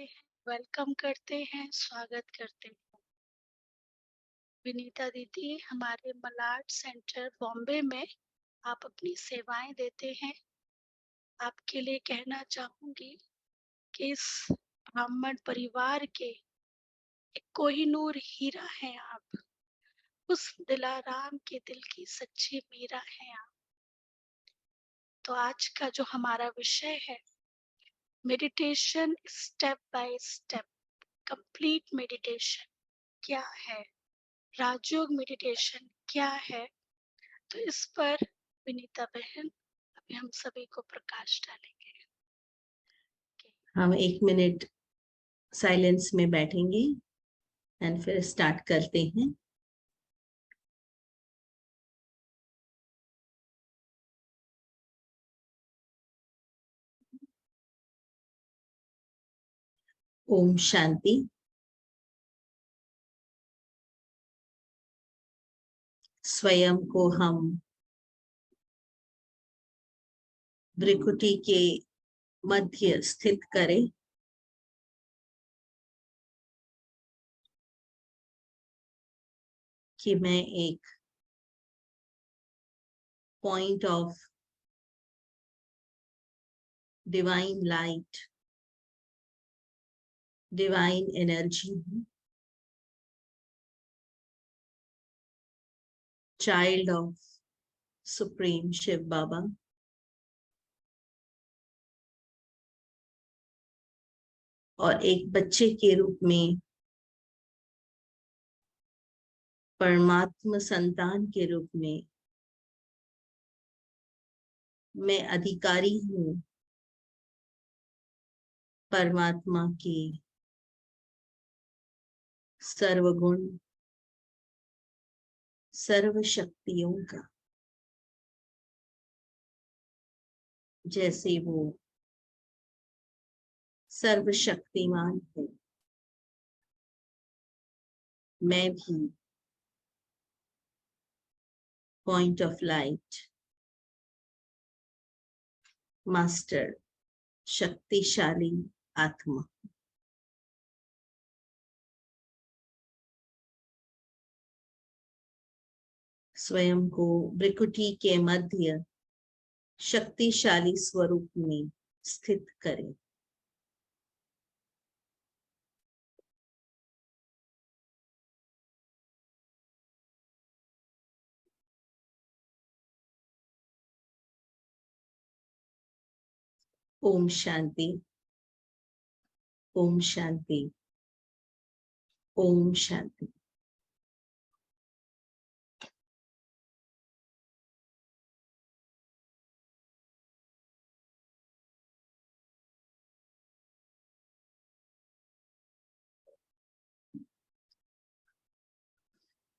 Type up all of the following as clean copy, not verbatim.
हैं, वेलकम करते हैं, स्वागत करते हैं। विनीता दीदी हमारे मलाड सेंटर बॉम्बे में आप अपनी सेवाएं देते हैं। आपके लिए कहना चाहूंगी कि इस ब्राह्मण परिवार के एक कोहिनूर हीरा हैं आप। उस दिलाराम के दिल की सच्ची मीरा हैं आप। तो आज का जो हमारा विषय है, meditation step by step, complete meditation क्या है, राजयोग मेडिटेशन क्या है। तो इस पर विनीता बहन अभी हम सभी को प्रकाश डालेंगे। हम 1 मिनट साइलेंस में बैठेंगे एंड फिर स्टार्ट करते हैं। ओम शांति। स्वयं को हम भ्रिकुटी के मध्य स्थित करें। कि मैं एक point of divine light, divine energy हूँ, चाइल्ड ऑफ सुप्रीम शिव बाबा। और एक बच्चे के रूप में, परमात्मा संतान के रूप में मैं अधिकारी हूँ परमात्मा की सर्वगुण सर्व शक्तियों का। जैसे वो सर्वशक्तिमान है, मैं भी पॉइंट ऑफ लाइट, मास्टर, शक्तिशाली आत्मा। स्वयं को भ्रिकुटी के मध्य शक्तिशाली स्वरूप में स्थित करें। ओम शांति, ओम शांति, ओम शांति।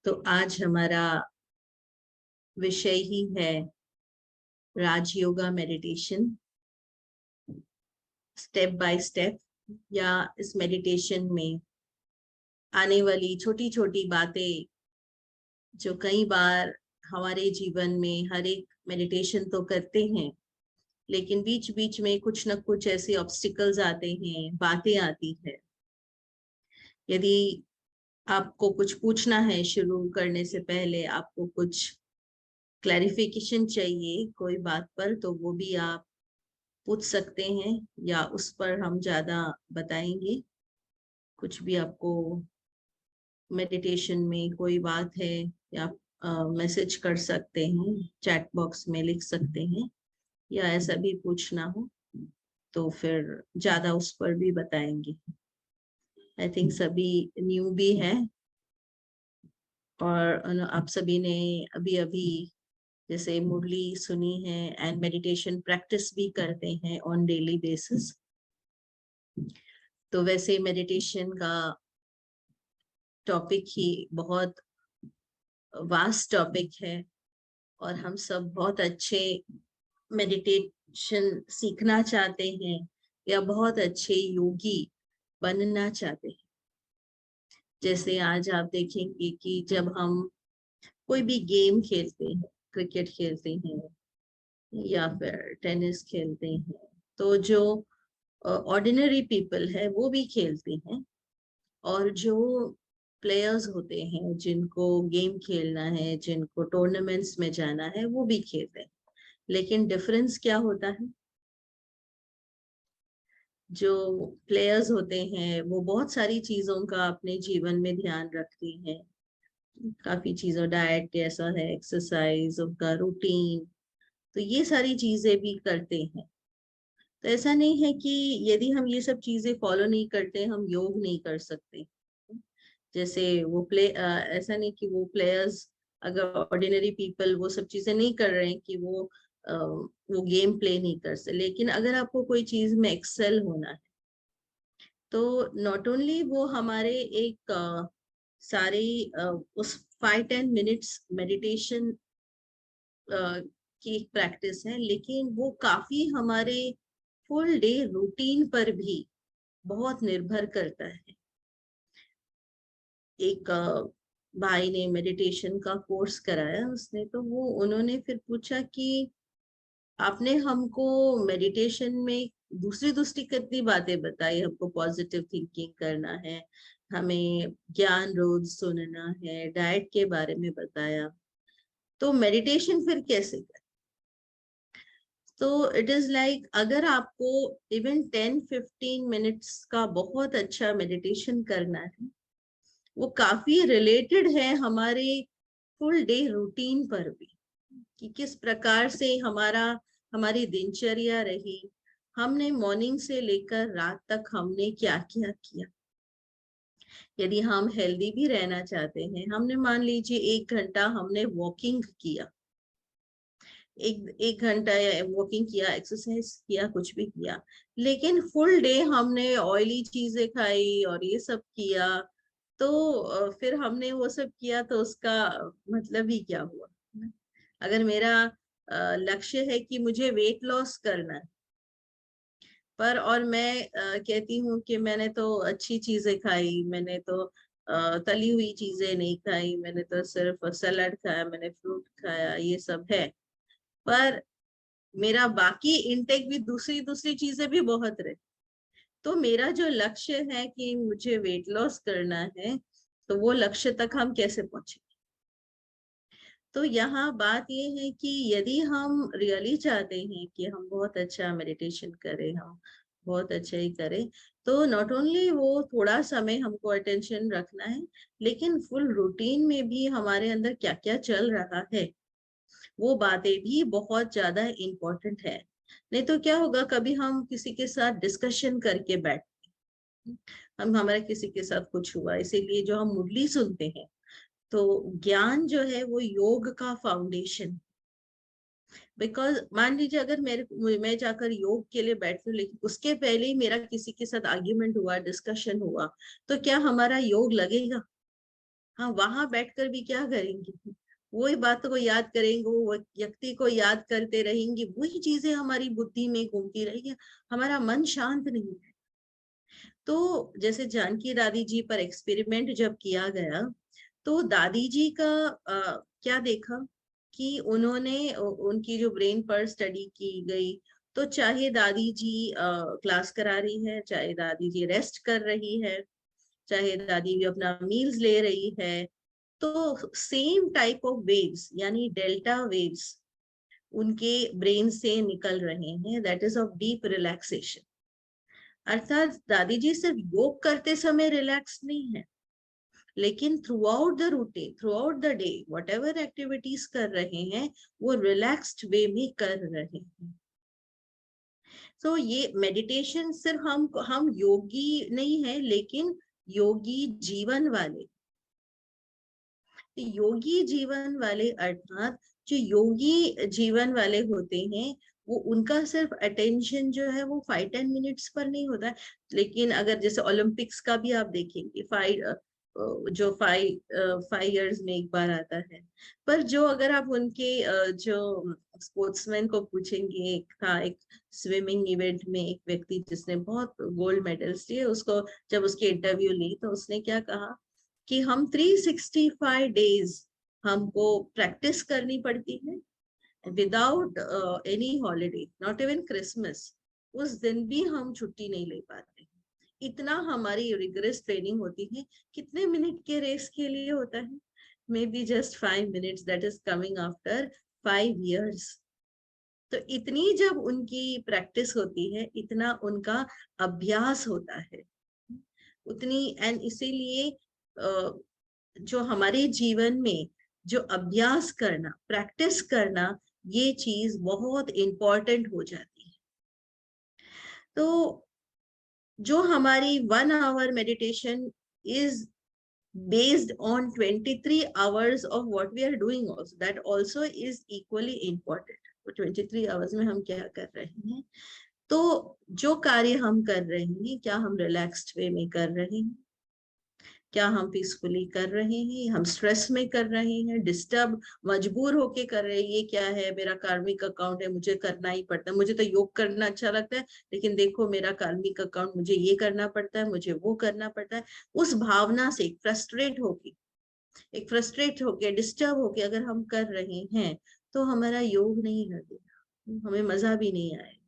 तो आज हमारा विषय ही है Rajyoga meditation, step by step. या इस मेडिटेशन में आने वाली छोटी छोटी बातें जो कई बार हमारे जीवन में, हर एक मेडिटेशन तो करते हैं, लेकिन बीच बीच में कुछ न कुछ ऐसे ऑब्स्टिकल्स आते हैं, बातें आती है। यदि आपको कुछ पूछना है शुरू करने से पहले, आपको कुछ क्लैरिफिकेशन चाहिए कोई बात पर, तो वो भी आप पूछ सकते हैं, या उस पर हम ज्यादा बताएंगे। कुछ भी आपको मेडिटेशन में कोई बात है, या मैसेज कर सकते हैं, चैट बॉक्स में लिख सकते हैं, या ऐसा भी पूछना हो तो फिर ज्यादा उस पर भी बताएंगे। आई थिंक सभी न्यू भी है, और आप सभी ने अभी अभी जैसे मुरली सुनी है एंड मेडिटेशन प्रैक्टिस भी करते हैं ऑन डेली बेसिस। तो वैसे मेडिटेशन का टॉपिक ही बहुत वास्ट टॉपिक है, और हम सब बहुत अच्छे मेडिटेशन सीखना चाहते हैं, या बहुत अच्छे योगी बनना चाहते हैं। जैसे आज आप देखेंगे कि जब हम कोई भी गेम खेलते हैं, क्रिकेट खेलते हैं या फिर टेनिस खेलते हैं, तो जो ऑर्डिनरी पीपल है वो भी खेलते हैं, और जो प्लेयर्स होते हैं जिनको गेम खेलना है, जिनको टूर्नामेंट्स में जाना है, वो भी खेलते हैं। लेकिन डिफरेंस क्या होता है, जो प्लेयर्स होते हैं वो बहुत सारी चीजों का अपने जीवन में ध्यान रखती हैं, काफी चीजों, डाइट कैसा है, एक्सरसाइज, उनका रूटीन, तो ये सारी चीजें भी करते हैं। तो ऐसा नहीं है कि यदि हम ये सब चीजें फॉलो नहीं करते हम योग नहीं कर सकते। जैसे वो ऐसा नहीं कि वो प्लेयर्स, अगर ऑर्डिनरी पीपल वो सब चीजें नहीं कर रहे हैं कि वो गेम प्ले नहीं कर सकते, लेकिन अगर आपको कोई चीज में एक्सेल होना है तो नॉट ओनली वो हमारे एक सारे उस 5-10 मिनट्स मेडिटेशन की प्रैक्टिस है, लेकिन वो काफी हमारे फुल डे रूटीन पर भी बहुत निर्भर करता है। एक भाई ने मेडिटेशन का कोर्स कराया उसने, तो वो उन्होंने फिर पूछा कि आपने हमको मेडिटेशन में दूसरी दूसरी कितनी बातें बताई, हमको पॉजिटिव थिंकिंग करना है, हमें ज्ञान रोज सुनना है, डाइट के बारे में बताया, तो मेडिटेशन फिर कैसे करें? तो इट इज लाइक अगर आपको इवन 10-15 मिनट्स का बहुत अच्छा मेडिटेशन करना है, वो काफी रिलेटेड है हमारे फुल डे रूटीन पर भी, कि किस प्रकार से हमारी दिनचर्या रही, हमने मॉर्निंग से लेकर रात तक हमने क्या क्या किया। यदि हम हेल्दी भी रहना चाहते हैं, हमने मान लीजिए 1 घंटा हमने वॉकिंग किया, एक घंटा वॉकिंग किया, एक्सरसाइज किया, कुछ भी किया, लेकिन फुल डे हमने ऑयली चीजें खाई और ये सब किया, तो फिर हमने वो सब किया तो उसका मतलब ही क्या हुआ। अगर मेरा लक्ष्य है कि मुझे वेट लॉस करना है, पर और मैं कहती हूँ कि मैंने तो अच्छी चीजें खाई, मैंने तो तली हुई चीजें नहीं खाई, मैंने तो सिर्फ सलाद खाया, मैंने फ्रूट खाया, ये सब है, पर मेरा बाकी इंटेक भी दूसरी दूसरी चीजें भी बहुत रहे, तो मेरा जो लक्ष्य है कि मुझे वेट लॉस करना है, तो वो लक्ष्य तक हम कैसे पहुंचे। तो यहाँ बात ये है कि यदि हम रियली चाहते हैं कि हम बहुत अच्छा मेडिटेशन करें, हम बहुत अच्छा ही करें, तो नॉट ओनली वो थोड़ा समय हमको अटेंशन रखना है, लेकिन फुल रूटीन में भी हमारे अंदर क्या क्या चल रहा है वो बातें भी बहुत ज्यादा इम्पोर्टेंट है। नहीं तो क्या होगा, कभी हम किसी के साथ डिस्कशन करके बैठते, हम हमारे किसी के साथ कुछ हुआ, इसीलिए जो हम मुरली सुनते हैं, तो ज्ञान जो है वो योग का फाउंडेशन। बिकॉज मान लीजिए अगर मैं जाकर योग के लिए बैठती हूँ, लेकिन उसके पहले ही मेरा किसी के साथ आर्ग्यूमेंट हुआ, डिस्कशन हुआ, तो क्या हमारा योग लगेगा? हाँ, वहां बैठकर भी क्या करेंगे, वही बातों को याद करेंगे, वो व्यक्ति को याद करते रहेंगे, वही चीजें हमारी बुद्धि में घूमती रहेगी, हमारा मन शांत नहीं है। तो जैसे जानकी दादी जी पर एक्सपेरिमेंट जब किया गया, तो दादी जी का क्या देखा कि उन्होंने उनकी जो ब्रेन पर स्टडी की गई, तो चाहे दादी जी क्लास करा रही है, चाहे दादी जी रेस्ट कर रही है, चाहे दादी भी अपना मील्स ले रही है, तो सेम टाइप ऑफ वेव्स यानी डेल्टा वेव्स उनके ब्रेन से निकल रहे हैं, that is of deep relaxation. अर्थात दादी जी सिर्फ योग करते समय रिलैक्स नहीं है, लेकिन through out the routine, through out the day, what ever activities कर रहे हैं वो रिलैक्स्ड वे में कर रहे हैं। तो ये मेडिटेशन सिर्फ हम योगी नहीं है, लेकिन योगी जीवन वाले, योगी जीवन वाले अर्थात जो योगी जीवन वाले होते हैं, वो उनका सिर्फ अटेंशन जो है वो 5-10 मिनट्स पर नहीं होता है। लेकिन अगर जैसे ओलंपिक्स का भी आप देखेंगे, जो 5 इयर्स में एक बार आता है, पर जो अगर आप उनके जो स्पोर्ट्समैन को पूछेंगे, एक स्विमिंग इवेंट में एक व्यक्ति जिसने बहुत गोल्ड मेडल्स लिए, उसको जब उसकी इंटरव्यू ली तो उसने क्या कहा कि हम 365 डेज हमको प्रैक्टिस करनी पड़ती है without any holiday, not even Christmas, उस दिन भी हम छुट्टी नहीं ले पाते। इतना हमारी रिगरस ट्रेनिंग होती है। कितने मिनट के रेस के लिए होता है? May be just 5 minutes, that is coming after 5 years। तो इतनी जब उनकी प्रैक्टिस होती है, इतना उनका अभ्यास होता है, उतनी, एंड इसीलिए जो हमारे जीवन में जो अभ्यास करना, प्रैक्टिस करना, ये चीज बहुत इंपॉर्टेंट हो जाती है। तो जो हमारी 1 hour meditation is based on 23 hours of what we are doing also, that also is equally important। तो 23 hours में हम क्या कर रहे हैं, तो जो कार्य हम कर रहे हैं, क्या हम रिलैक्स्ड वे में कर रहे हैं, क्या हम पीसफुली कर रहे हैं, हम स्ट्रेस में कर रहे हैं, डिस्टर्ब मजबूर होके कर रहे हैं, ये क्या है, मेरा कार्मिक अकाउंट है, मुझे करना ही पड़ता है, मुझे तो योग करना अच्छा लगता है, लेकिन देखो मेरा कार्मिक अकाउंट, मुझे ये करना पड़ता है, मुझे वो करना पड़ता है। उस भावना से फ्रस्ट्रेट होके डिस्टर्ब होके अगर हम कर रहे हैं, तो हमारा योग नहीं लगेगा, हमें मजा भी नहीं आएगा।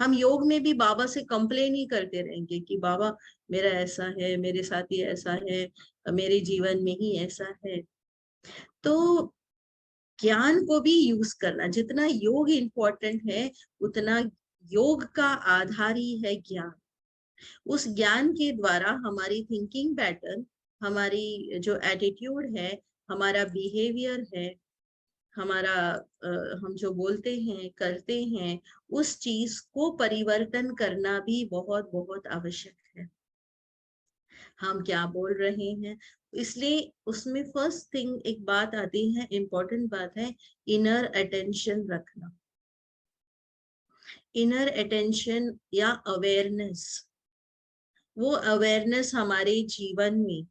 हम योग में भी बाबा से कंप्लेन ही करते रहेंगे कि बाबा मेरा ऐसा है, मेरे साथ ही ऐसा है, मेरे जीवन में ही ऐसा है। तो ज्ञान को भी यूज करना, जितना योग इम्पोर्टेंट है, उतना योग का आधार ही है ज्ञान। उस ज्ञान के द्वारा हमारी थिंकिंग पैटर्न, हमारी जो एटीट्यूड है, हमारा बिहेवियर है, हमारा हम जो बोलते हैं, करते हैं, उस चीज को परिवर्तन करना भी बहुत बहुत आवश्यक है। हम क्या बोल रहे हैं, इसलिए उसमें फर्स्ट थिंग एक बात आती है, इंपॉर्टेंट बात है, इनर अटेंशन रखना। इनर अटेंशन या अवेयरनेस, वो अवेयरनेस हमारे जीवन में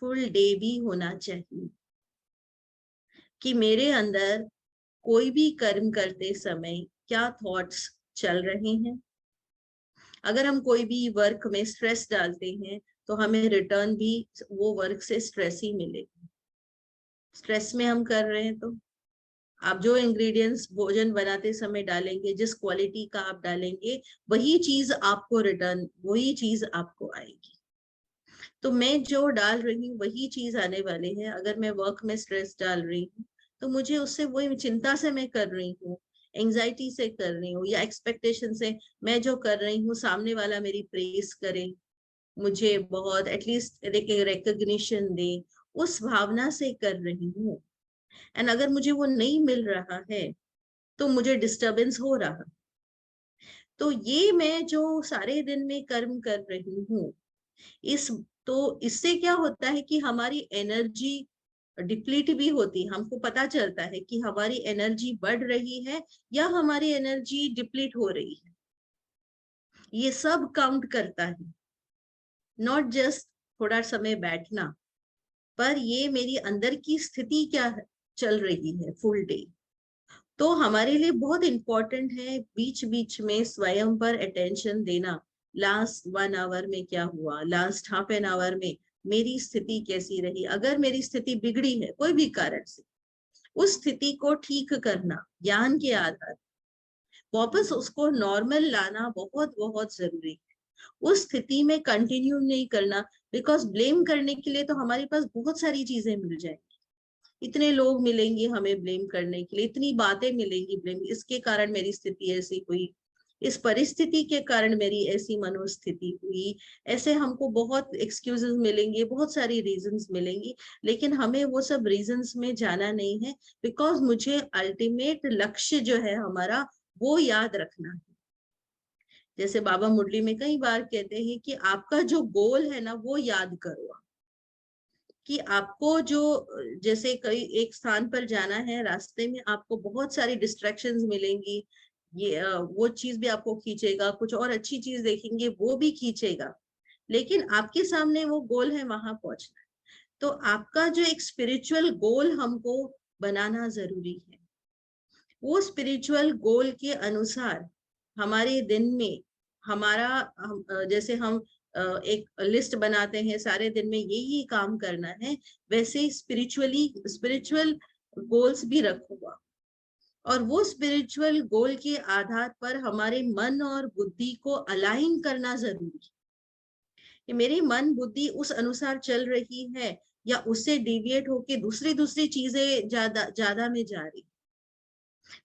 फुल डे भी होना चाहिए कि मेरे अंदर कोई भी कर्म करते समय क्या थॉट्स चल रहे हैं। अगर हम कोई भी वर्क में स्ट्रेस डालते हैं, तो हमें रिटर्न भी वो वर्क से स्ट्रेस ही मिलेगा। स्ट्रेस में हम कर रहे हैं, तो आप जो इंग्रेडिएंट्स भोजन बनाते समय डालेंगे, जिस क्वालिटी का आप डालेंगे, वही चीज आपको रिटर्न, वही चीज आपको आएगी। तो मैं जो डाल रही हूँ वही चीज आने वाली है। अगर मैं वर्क में स्ट्रेस डाल रही हूँ, तो मुझे उससे, वही चिंता से मैं कर रही हूँ, एंजाइटी से कर रही हूँ, या एक्सपेक्टेशन से मैं जो कर रही हूँ, सामने वाला मेरी प्रेस करे, मुझे बहुत एटलीस्ट रिकग्निशन दे, उस भावना से कर रही हूँ। एंड अगर मुझे वो नहीं मिल रहा है, तो मुझे डिस्टरबेंस हो रहा। तो ये मैं जो सारे दिन में कर्म कर रही हूँ, इस तो इससे क्या होता है कि हमारी एनर्जी डिप्लीट भी होती है। हमको पता चलता है कि हमारी एनर्जी बढ़ रही है या हमारी एनर्जी डिप्लीट हो रही है। ये सब काउंट करता है, नॉट जस्ट थोड़ा समय बैठना, पर ये मेरी अंदर की स्थिति क्या है, चल रही है फुल डे। तो हमारे लिए बहुत इंपॉर्टेंट है बीच बीच में स्वयं पर अटेंशन देना। लास्ट 1 hour में क्या हुआ, लास्ट हाफ एन आवर में मेरी स्थिति कैसी रही। अगर मेरी स्थिति बिगड़ी है कोई भी कारण से, उस स्थिति को ठीक करना ज्ञान के आधार, वापस उसको नॉर्मल लाना बहुत बहुत जरूरी है। उस स्थिति में कंटिन्यू नहीं करना, बिकॉज ब्लेम करने के लिए तो हमारे पास बहुत सारी चीजें मिल जाएंगी, इतने लोग मिलेंगे हमें ब्लेम करने के लिए, इतनी बातें मिलेंगी ब्लेम, इसके कारण मेरी स्थिति ऐसी हुई, इस परिस्थिति के कारण मेरी ऐसी मनोस्थिति हुई, ऐसे हमको बहुत एक्सक्यूजेस मिलेंगे, बहुत सारी रीजंस मिलेंगी। लेकिन हमें वो सब रीजंस में जाना नहीं है, बिकॉज मुझे अल्टीमेट लक्ष्य जो है हमारा, वो याद रखना है। जैसे बाबा मुरली में कई बार कहते हैं कि आपका जो गोल है ना, वो याद करो, कि आपको जो, जैसे कई एक स्थान पर जाना है, रास्ते में आपको बहुत सारी डिस्ट्रैक्शंस मिलेंगी, ये वो चीज भी आपको खींचेगा, कुछ और अच्छी चीज देखेंगे वो भी खींचेगा, लेकिन आपके सामने वो गोल है, वहां पहुंचना है। तो आपका जो एक स्पिरिचुअल गोल हमको बनाना जरूरी है। वो स्पिरिचुअल गोल के अनुसार हमारे दिन में हमारा, जैसे हम एक लिस्ट बनाते हैं, सारे दिन में यही काम करना है, वैसे स्पिरिचुअल गोल्स भी रखूंगा। और वो स्पिरिचुअल गोल के आधार पर हमारे मन और बुद्धि को अलाइन करना जरूरी है कि मेरी मन बुद्धि उस अनुसार चल रही है या उससे डिविएट होके दूसरी दूसरी चीजें ज्यादा ज्यादा में जा रही।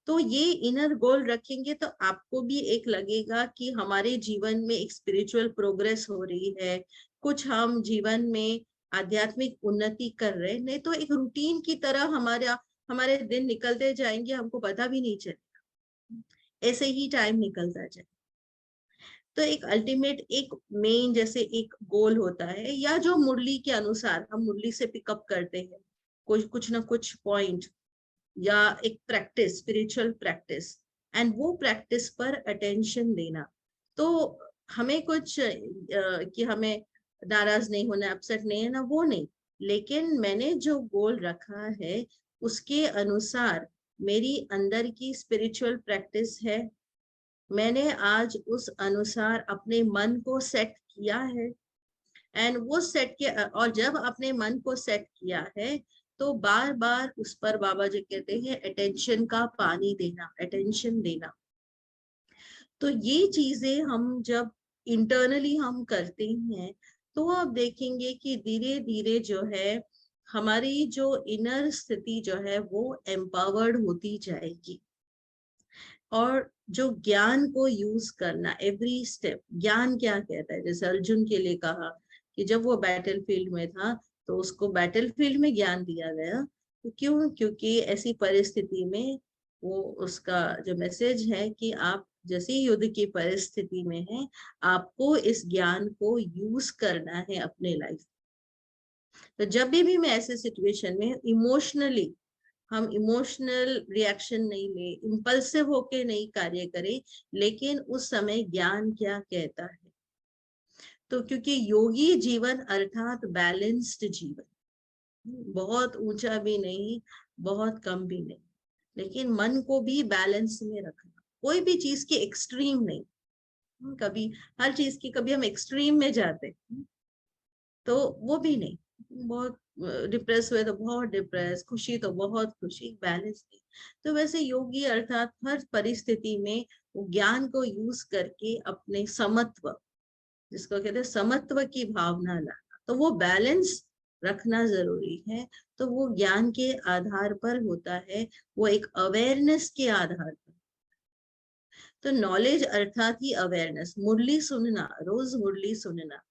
तो ये इनर गोल रखेंगे तो आपको भी एक लगेगा कि हमारे जीवन में एक स्पिरिचुअल प्रोग्रेस हो रही है, कुछ हम जीवन में आध्यात्मिक उन्नति कर रहे हैं। नहीं तो एक रूटीन की तरह हमारे दिन निकलते जाएंगे, हमको पता भी नहीं चलेगा, ऐसे ही टाइम निकलता जाए। तो एक अल्टीमेट एक मेन जैसे एक गोल होता है, या जो मुरली के अनुसार हम मुरली से पिकअप करते हैं कुछ ना कुछ पॉइंट, या एक प्रैक्टिस, स्पिरिचुअल प्रैक्टिस, एंड वो प्रैक्टिस पर अटेंशन देना। तो हमें कुछ कि हमें नाराज नहीं होना, अपसेट नहीं है ना, वो नहीं, लेकिन मैंने जो गोल रखा है उसके अनुसार मेरी अंदर की स्पिरिचुअल प्रैक्टिस है, मैंने आज उस अनुसार अपने मन को सेट किया है। एंड वो सेट किया, और जब अपने मन को सेट किया है तो बार बार उस पर बाबा जी कहते हैं अटेंशन का पानी देना, अटेंशन देना। तो ये चीजें हम जब इंटरनली हम करते हैं तो आप देखेंगे कि धीरे धीरे जो है हमारी जो इनर स्थिति जो है वो एम्पावर्ड होती जाएगी। और जो ज्ञान को यूज करना, एवरी स्टेप, ज्ञान क्या कहता है, जैसे अर्जुन के लिए कहा कि जब वो बैटल फील्ड में था तो उसको बैटल फील्ड में ज्ञान दिया गया। तो क्यों? क्योंकि ऐसी परिस्थिति में वो उसका जो मैसेज है कि आप जैसी युद्ध की परिस्थिति में है, आपको इस ज्ञान को यूज करना है अपने लाइफ। तो जब भी मैं ऐसे सिचुएशन में इमोशनली, हम इमोशनल रिएक्शन नहीं ले, इम्पल्सिव होके नहीं कार्य करें, लेकिन उस समय ज्ञान क्या कहता है। तो क्योंकि योगी जीवन अर्थात बैलेंस्ड जीवन, बहुत ऊंचा भी नहीं, बहुत कम भी नहीं, लेकिन मन को भी बैलेंस में रखना, कोई भी चीज की एक्सट्रीम नहीं। कभी हर चीज की कभी हम एक्सट्रीम में जाते हैं तो वो भी नहीं, बहुत डिप्रेस हुए तो बहुत डिप्रेस, खुशी तो बहुत खुशी, बैलेंस नहीं। तो वैसे योगी अर्थात हर परिस्थिति में वो ज्ञान को यूज करके अपने समत्व, जिसको कहते हैं समत्व की भावना लाना, तो वो बैलेंस रखना जरूरी है। तो वो ज्ञान के आधार पर होता है, वो एक अवेयरनेस के आधार पर। तो नॉलेज अर्थात ही अवेयरनेस, मुरली सुनना, रोज मुरली सुनना,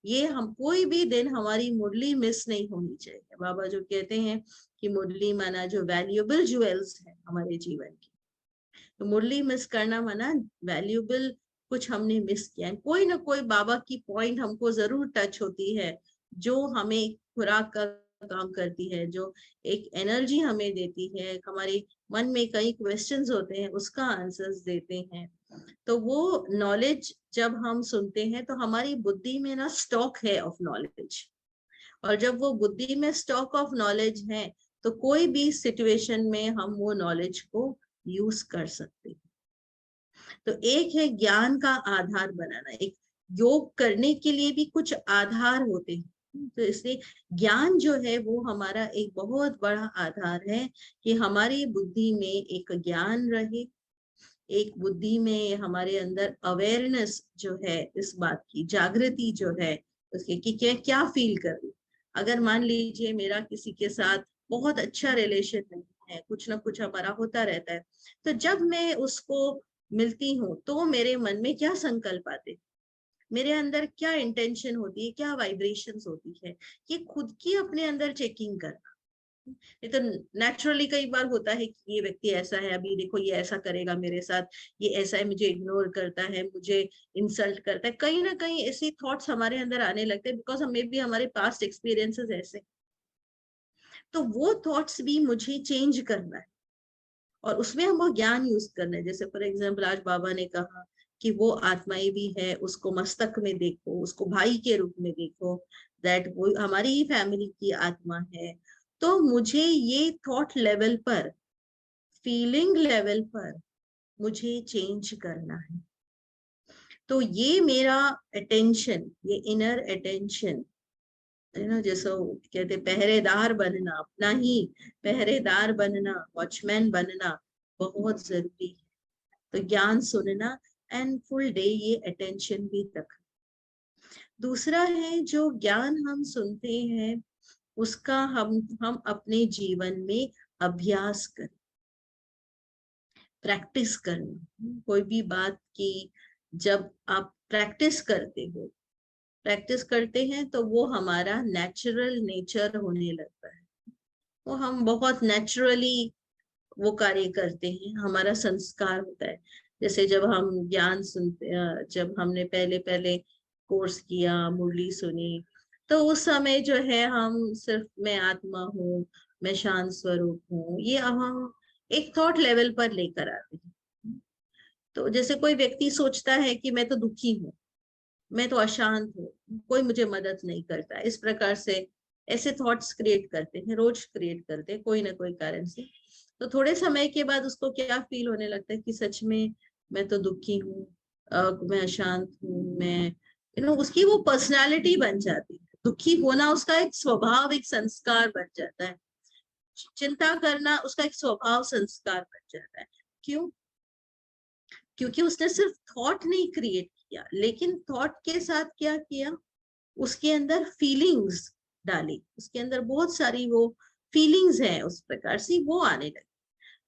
ये हम कोई भी दिन हमारी मुरली मिस नहीं होनी चाहिए। बाबा जो कहते हैं कि मुरली माना जो वैल्यूएबल ज्वेल्स है हमारे जीवन की, तो मुरली मिस करना माना वैल्यूएबल कुछ हमने मिस किया है। कोई ना कोई बाबा की पॉइंट हमको जरूर टच होती है, जो हमें खुराक का काम करती है, जो एक एनर्जी हमें देती है, हमारे मन में कई क्वेश्चंस होते हैं उसका आंसर्स देते हैं। तो वो नॉलेज जब हम सुनते हैं तो हमारी बुद्धि में ना स्टॉक है ऑफ नॉलेज, और जब वो बुद्धि में स्टॉक ऑफ नॉलेज है तो कोई भी सिचुएशन में हम वो नॉलेज को यूज कर सकते हैं। तो एक है ज्ञान का आधार बनाना, एक योग करने के लिए भी कुछ आधार होते हैं। तो इसलिए ज्ञान जो है वो हमारा एक बहुत बड़ा आधार है कि हमारी बुद्धि में एक ज्ञान रहे, एक बुद्धि में हमारे अंदर अवेयरनेस जो है, इस बात की जागृति जो है उसके कि क्या फील कर रही। अगर मान लीजिए मेरा किसी के साथ बहुत अच्छा रिलेशन नहीं है, कुछ ना कुछ हमारा होता रहता है, तो जब मैं उसको मिलती हूँ तो मेरे मन में क्या संकल्प आते, मेरे अंदर क्या इंटेंशन होती है, क्या वाइब्रेशंस होती है, ये खुद की अपने अंदर चेकिंग करना। ये तो नेचुरली कई बार होता है कि ये व्यक्ति ऐसा है, अभी देखो ये ऐसा करेगा मेरे साथ, ये ऐसा है, मुझे इग्नोर करता है, मुझे इंसल्ट करता है, कहीं ना कहीं ऐसे थॉट्स हमारे अंदर आने लगते हैं, बिकॉज हमें भी हमारे पास्ट एक्सपीरियंसेस ऐसे। तो वो थॉट्स भी मुझे चेंज करना है और उसमें हम वो ज्ञान यूज करना है। जैसे फॉर एग्जाम्पल आज बाबा ने कहा कि वो आत्माएं भी है, उसको मस्तक में देखो, उसको भाई के रूप में देखो, दैट वो हमारी ही फैमिली की आत्मा है। तो मुझे ये थॉट लेवल पर, फीलिंग लेवल पर मुझे चेंज करना है। तो ये मेरा अटेंशन, ये इनर अटेंशन है ना, जैसे कहते पहरेदार बनना, अपना ही पहरेदार बनना, वॉचमैन बनना, बहुत जरूरी है। तो ज्ञान सुनना एंड फुल डे ये अटेंशन भी रखना। दूसरा है जो ज्ञान हम सुनते हैं उसका हम अपने जीवन में अभ्यास करें, प्रैक्टिस करना। कोई भी बात की जब आप प्रैक्टिस करते हैं तो वो हमारा नेचुरल नेचर होने लगता है। वो हम बहुत नेचुरली वो कार्य करते हैं, हमारा संस्कार होता है। जैसे जब हम ज्ञान सुनते, जब हमने पहले पहले कोर्स किया, मुरली सुनी, तो उस समय जो है हम सिर्फ मैं आत्मा हूँ, मैं शांत स्वरूप हूँ, ये अब हम एक थॉट लेवल पर लेकर आते हैं। तो जैसे कोई व्यक्ति सोचता है कि मैं तो दुखी हूँ, मैं तो अशांत हूँ, कोई मुझे मदद नहीं करता, इस प्रकार से ऐसे थॉट्स क्रिएट करते हैं, रोज क्रिएट करते हैं कोई ना कोई कारण से। तो थोड़े समय के बाद उसको क्या फील होने लगता है कि सच में मैं तो दुखी हूँ, मैं अशांत हूँ, मैं उसकी वो पर्सनालिटी बन जाती है। दुखी होना उसका एक स्वभाव, एक संस्कार बन जाता है। चिंता करना उसका एक स्वभाव, संस्कार बन जाता है। क्यों? क्योंकि उसने सिर्फ थॉट नहीं क्रिएट किया, लेकिन थॉट के साथ क्या किया, उसके अंदर फीलिंग्स डाली, उसके अंदर बहुत सारी वो फीलिंग्स हैं, उस प्रकार से वो आने लगी।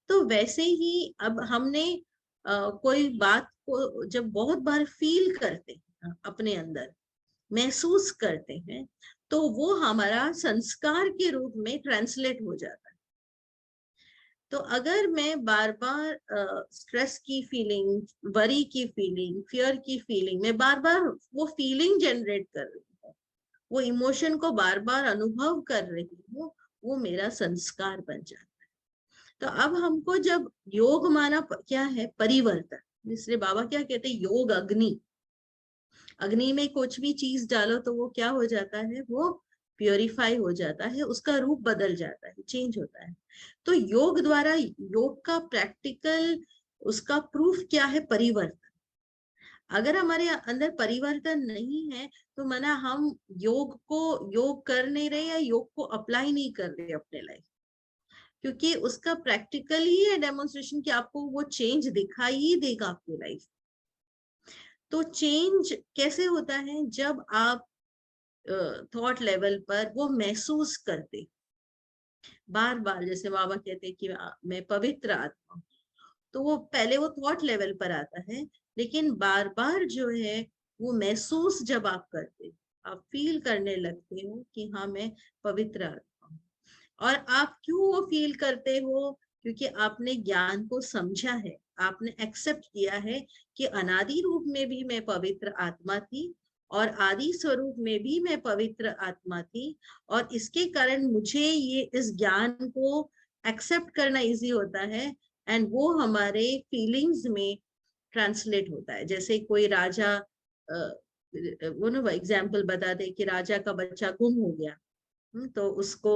तो वैसे ही अब हमने कोई बात को जब बहुत बार फील करते हैं, अपने अंदर महसूस करते हैं, तो वो हमारा संस्कार के रूप में ट्रांसलेट हो जाता है। तो अगर मैं बार बार स्ट्रेस की फीलिंग, वरी की फीलिंग, फियर की फीलिंग, मैं बार बार वो फीलिंग जनरेट कर रही हूँ, वो इमोशन को बार बार अनुभव कर रही हूँ, वो मेरा संस्कार बन जाता है। तो अब हमको जब योग माना क्या है, परिवर्तन। इसलिए बाबा क्या कहते हैं, योग अग्नि। अग्नि में कुछ भी चीज डालो तो वो क्या हो जाता है, वो प्योरीफाई हो जाता है, उसका रूप बदल जाता है, चेंज होता है। तो योग द्वारा, योग का प्रैक्टिकल उसका प्रूफ क्या है, परिवर्तन। अगर हमारे अंदर परिवर्तन नहीं है तो माना हम योग कर नहीं रहे या योग को अप्लाई नहीं कर रहे अपने लाइफ। क्योंकि उसका प्रैक्टिकल ही है डेमोन्स्ट्रेशन कि आपको वो चेंज दिखाई ही देगा आपकी लाइफ। तो चेंज कैसे होता है, जब आप थॉट लेवल पर वो महसूस करते बार बार। जैसे बाबा कहते हैं कि मैं पवित्र आत्मा हूँ, तो वो पहले वो थॉट लेवल पर आता है, लेकिन बार बार जो है वो महसूस जब आप करते, आप फील करने लगते हो कि हाँ मैं पवित्र आत्मा हूँ। और आप क्यों वो फील करते हो, क्योंकि आपने ज्ञान को समझा है, आपने एक्सेप्ट किया है कि अनादि रूप में भी मैं पवित्र आत्मा थी और आदि स्वरूप में भी मैं पवित्र आत्मा थी, और इसके कारण मुझे ये इस ज्ञान को एक्सेप्ट करना इजी होता है, एंड वो हमारे फीलिंग्स में ट्रांसलेट होता है। जैसे कोई राजा, वो ना एग्जाम्पल बता दे कि राजा का बच्चा गुम हो गया, तो उसको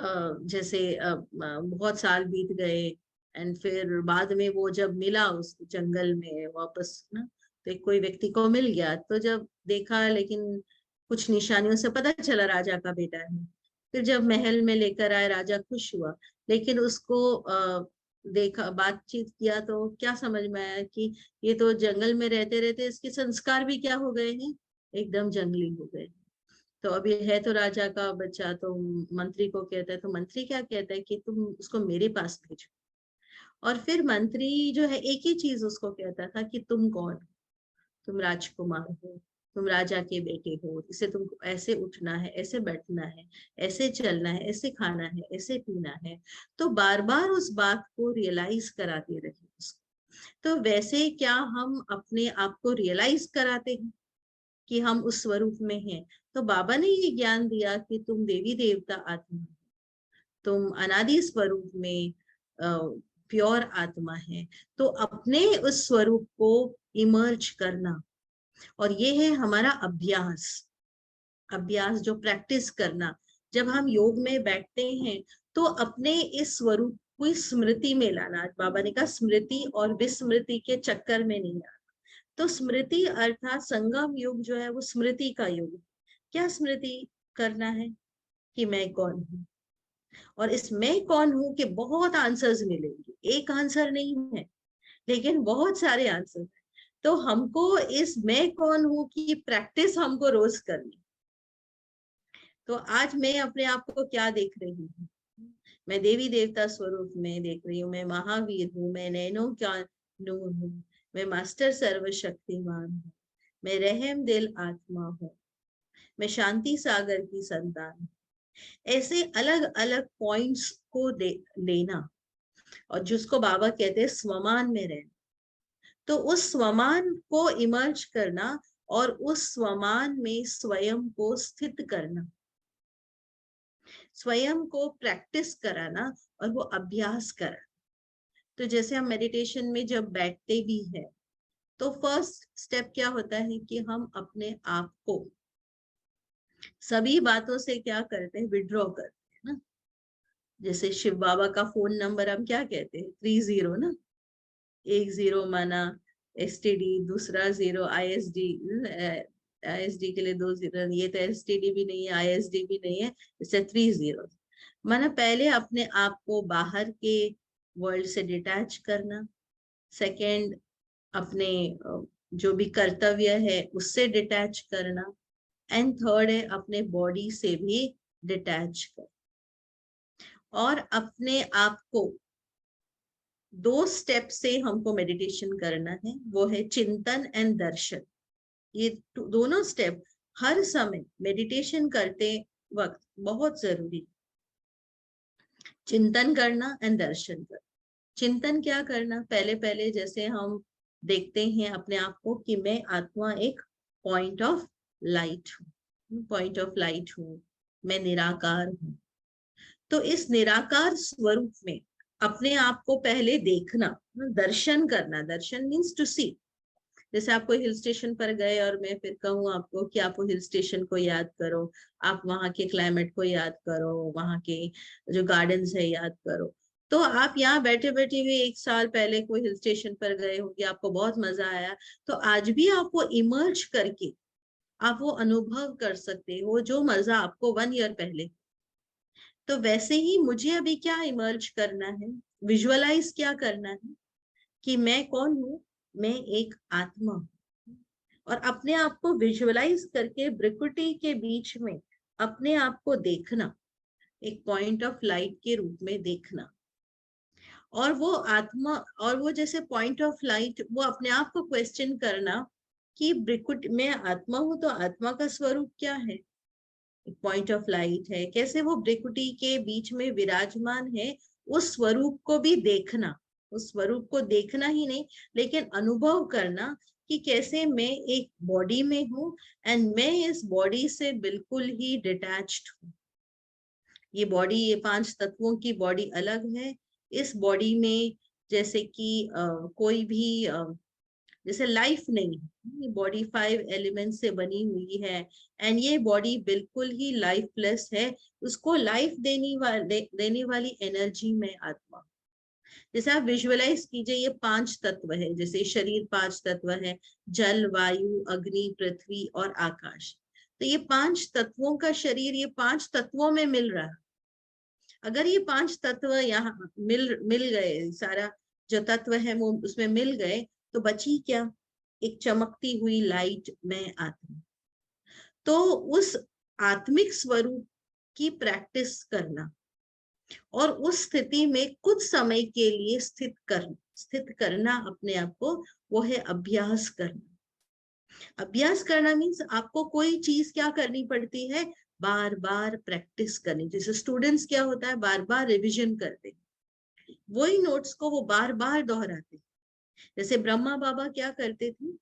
जैसे बहुत साल बीत गए, एंड फिर बाद में वो जब मिला उस जंगल में वापस ना, तो कोई व्यक्ति को मिल गया, तो जब देखा, लेकिन कुछ निशानियों से पता चला राजा का बेटा है। फिर जब महल में लेकर आए, राजा खुश हुआ, लेकिन उसको देखा, बातचीत किया, तो क्या समझ में आया कि ये तो जंगल में रहते रहते इसके संस्कार भी क्या हो गए हैं, एकदम जंगली हो गए। तो अभी है तो राजा का बच्चा, तो मंत्री को कहता है, तो मंत्री क्या कहता है कि तुम उसको मेरे पास भेजो। और फिर मंत्री जो है एक ही चीज उसको कहता था कि तुम कौन हो, तुम राजकुमार हो, तुम राजा के बेटे हो, इसे तुमको ऐसे उठना है, ऐसे बैठना है, ऐसे चलना है, ऐसे खाना है, ऐसे पीना है। तो बार बार उस बात को रियलाइज कराते रहे उसको। तो वैसे क्या हम अपने आप को रियलाइज कराते हैं कि हम उस स्वरूप में हैं। तो बाबा ने ये ज्ञान दिया कि तुम देवी देवता आत्मा, तुम अनादि स्वरूप में प्योर आत्मा है। तो अपने उस स्वरूप को इमर्ज करना, और ये है हमारा अभ्यास। अभ्यास जो प्रैक्टिस करना, जब हम योग में बैठते हैं तो अपने इस स्वरूप को स्मृति में लाना। बाबा ने कहा स्मृति और विस्मृति के चक्कर में नहीं आना। तो स्मृति अर्थात संगम युग जो है वो स्मृति का युग। क्या स्मृति करना है, कि मैं कौन हूँ, और इस मैं कौन हूं के बहुत आंसर्स मिलेंगे, एक आंसर नहीं है लेकिन बहुत सारे आंसर। तो हमको इस मैं कौन हूं की प्रैक्टिस हमको रोज करनी। तो आज मैं अपने आप को क्या देख रही हूँ? मैं देवी देवता स्वरूप में देख रही हूँ, मैं महावीर हूँ, मैं नैनो क्या नूर हूँ, मैं मास्टर सर्वशक्तिमान हूँ, मैं रहम दिल आत्मा हूँ, मैं शांति सागर की संतान हूँ। ऐसे अलग अलग पॉइंट्स को लेना, और जिसको बाबा कहते हैं स्वमान में रहना। तो उस स्वमान को इमर्ज करना और उस स्वमान में स्वयं को स्थित करना, स्वयं को प्रैक्टिस कराना और वो अभ्यास कराना। तो जैसे हम मेडिटेशन में जब बैठते भी हैं तो फर्स्ट स्टेप क्या होता है कि हम अपने आप को सभी बातों से क्या करते हैं, विड्रॉ करते हैं ना। जैसे शिव बाबा का फोन नंबर हम क्या कहते हैं, 30 ना, 10 माना एसटीडी, दूसरा 0 आईएसडी, आईएसडी के लिए 2 0, ये तो एसटीडी भी नहीं है आईएसडी भी नहीं है, इससे 30 माना पहले अपने आप को बाहर के वर्ल्ड से डिटैच करना। सेकंड, अपने जो भी कर्तव्य है उससे डिटैच करना। एंड थर्ड है अपने बॉडी से भी डिटैच कर, और अपने आप को 2 स्टेप से हमको मेडिटेशन करना है, वो है चिंतन एंड दर्शन। ये दोनों स्टेप हर समय मेडिटेशन करते वक्त बहुत जरूरी। चिंतन करना एंड दर्शन करना। चिंतन क्या करना, पहले पहले जैसे हम देखते हैं अपने आप को कि मैं आत्मा एक पॉइंट ऑफ लाइट हूँ, पॉइंट ऑफ लाइट हूँ, मैं निराकार हूँ। तो इस निराकार स्वरूप में अपने आप को पहले देखना, दर्शन करना। दर्शन मीन्स टू सी। जैसे आप कोई हिल स्टेशन पर गए और मैं फिर कहूँ आपको कि आप हिल स्टेशन को याद करो, आप वहां के क्लाइमेट को याद करो, वहां के जो गार्डन्स है याद करो। तो आप यहाँ बैठे बैठे हुए 1 साल पहले कोई हिल स्टेशन पर गए होंगे, आपको बहुत मजा आया, तो आज भी आप वो इमर्ज करके आप वो अनुभव कर सकते हो जो मजा आपको 1 ईयर पहले। तो वैसे ही मुझे अभी क्या इमर्ज करना है, विजुअलाइज क्या करना है कि मैं कौन हूं, मैं एक आत्मा हूं। और अपने आप को विजुअलाइज करके भ्रिकुटी के बीच में अपने आप को देखना, एक पॉइंट ऑफ लाइट के रूप में देखना। और वो आत्मा, और वो जैसे पॉइंट ऑफ लाइट, वो अपने आप को क्वेश्चन करना कि भ्रिकुट मैं आत्मा हूं तो आत्मा का स्वरूप क्या है, पॉइंट ऑफ लाइट है, कैसे वो भ्रिकुटी के बीच में विराजमान है। उस स्वरूप को भी देखना, उस स्वरूप को देखना ही नहीं लेकिन अनुभव करना कि कैसे मैं एक बॉडी में हूँ एंड मैं इस बॉडी से बिल्कुल ही डिटैच्ड हूँ। ये बॉडी, ये 5 तत्वों की बॉडी अलग है। इस बॉडी में जैसे कि कोई भी जैसे लाइफ नहीं है, ये बॉडी 5 एलिमेंट से बनी हुई है एंड ये बॉडी बिल्कुल ही लाइफलेस है। उसको लाइफ देने वाली एनर्जी में आत्मा। जैसे आप विजुअलाइज कीजिए, ये 5 तत्व है, जैसे शरीर 5 तत्व है, जल, वायु, अग्नि, पृथ्वी और आकाश। तो ये 5 तत्वों का शरीर ये 5 तत्वों में मिल रहा है। अगर ये 5 तत्व यहाँ मिल गए, सारा जो तत्व है वो उसमें मिल गए, तो बची क्या, एक चमकती हुई लाइट में आत्मा। तो उस आत्मिक स्वरूप की प्रैक्टिस करना और उस स्थिति में कुछ समय के लिए स्थित करना अपने आप को, वो है अभ्यास करना। अभ्यास करना मीन्स आपको कोई चीज क्या करनी पड़ती है, बार बार प्रैक्टिस करनी। जैसे स्टूडेंट्स क्या होता है, बार बार रिविजन करते, वही नोट्स को वो बार बार दोहराते। जैसे ब्रह्मा बाबा क्या करते थे,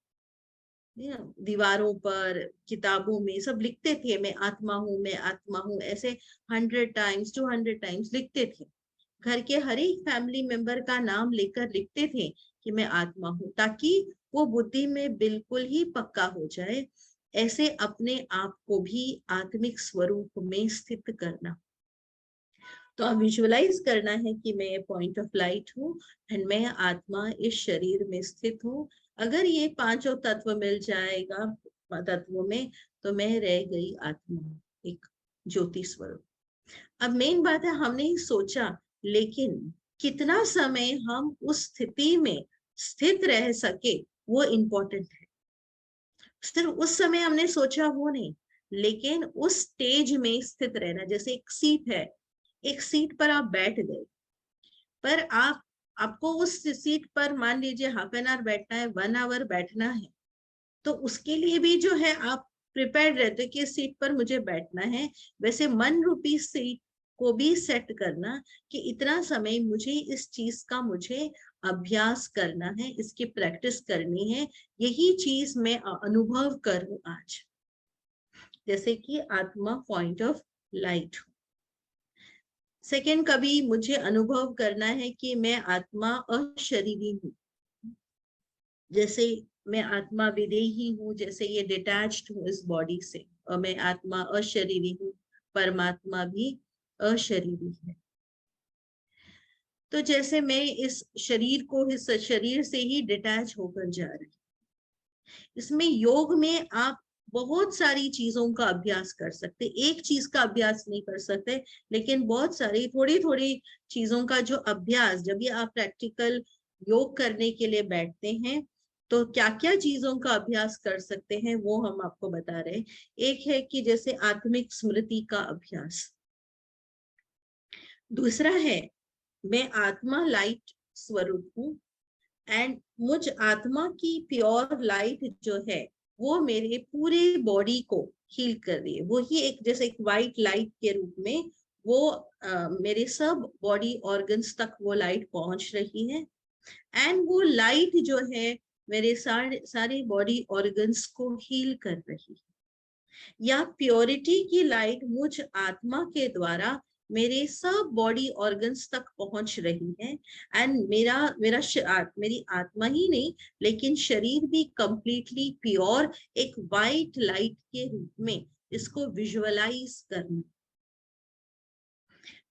दीवारों पर, किताबों में सब लिखते थे, मैं आत्मा हूँ, मैं आत्मा हूँ, ऐसे 100 टाइम्स 200 टाइम्स लिखते थे। घर के हर एक फैमिली मेंबर का नाम लेकर लिखते थे कि मैं आत्मा हूँ, ताकि वो बुद्धि में बिल्कुल ही पक्का हो जाए। ऐसे अपने आप को भी आत्मिक स्वरूप में स्थित करना। तो अब विजुअलाइज करना है कि मैं पॉइंट ऑफ लाइट हूँ एंड मैं आत्मा इस शरीर में स्थित हूँ। अगर ये 5 तत्व मिल जाएगा तत्वों में, तो मैं रह गई आत्मा, एक ज्योति स्वरूप। अब मेन बात है, हमने ही सोचा, लेकिन कितना समय हम उस स्थिति में स्थित रह सके वो इम्पोर्टेंट है। सिर्फ उस समय हमने सोचा वो नहीं, लेकिन उस स्टेज में स्थित रहना। जैसे एक सीट है, एक सीट पर आप बैठ गए, पर आपको उस सीट पर मान लीजिए हाफ एन आवर बैठना है, 1 आवर बैठना है, तो उसके लिए भी जो है आप प्रिपेयर्ड रहते हो कि इस सीट पर मुझे बैठना है। वैसे मन रूपी सीट को भी सेट करना कि इतना समय मुझे इस चीज का मुझे अभ्यास करना है, इसकी प्रैक्टिस करनी है, यही चीज मैं अनुभव करूं आज। जैसे कि आत्मा पॉइंट ऑफ लाइट। सेकेंड, कभी मुझे अनुभव करना है कि मैं आत्मा अशरीरी हूँ। जैसे मैं आत्मा विदेही हूँ, जैसे ये डिटैच्ड हूँ इस बॉडी से, और मैं आत्मा अशरीरी हूँ, परमात्मा भी अशरीरी है। तो जैसे मैं इस शरीर को, इस शरीर से ही डिटैच होकर जा रही। इसमें योग में आप बहुत सारी चीजों का अभ्यास कर सकते, एक चीज का अभ्यास नहीं कर सकते, लेकिन बहुत सारी थोड़ी थोड़ी चीजों का जो अभ्यास, जब ये आप प्रैक्टिकल योग करने के लिए बैठते हैं तो क्या क्या चीजों का अभ्यास कर सकते हैं वो हम आपको बता रहे हैं। एक है कि जैसे आत्मिक स्मृति का अभ्यास। दूसरा है, मैं आत्मा लाइट स्वरूप हूँ, एंड मुझ आत्मा की प्योर लाइट जो है वो मेरे पूरे बॉडी को हील कर रही है। वो ही एक जैसे एक वाइट लाइट के रूप में वो मेरे सब बॉडी ऑर्गन्स तक वो लाइट पहुंच रही है, एंड वो लाइट जो है मेरे सारे बॉडी ऑर्गन्स को हील कर रही है। या प्योरिटी की लाइट मुझ आत्मा के द्वारा मेरे सब बॉडी ऑर्गन्स तक पहुंच रही है, एंड मेरी आत्मा ही नहीं लेकिन शरीर भी कंप्लीटली प्योर एक वाइट लाइट के रूप में इसको विजुअलाइज करना।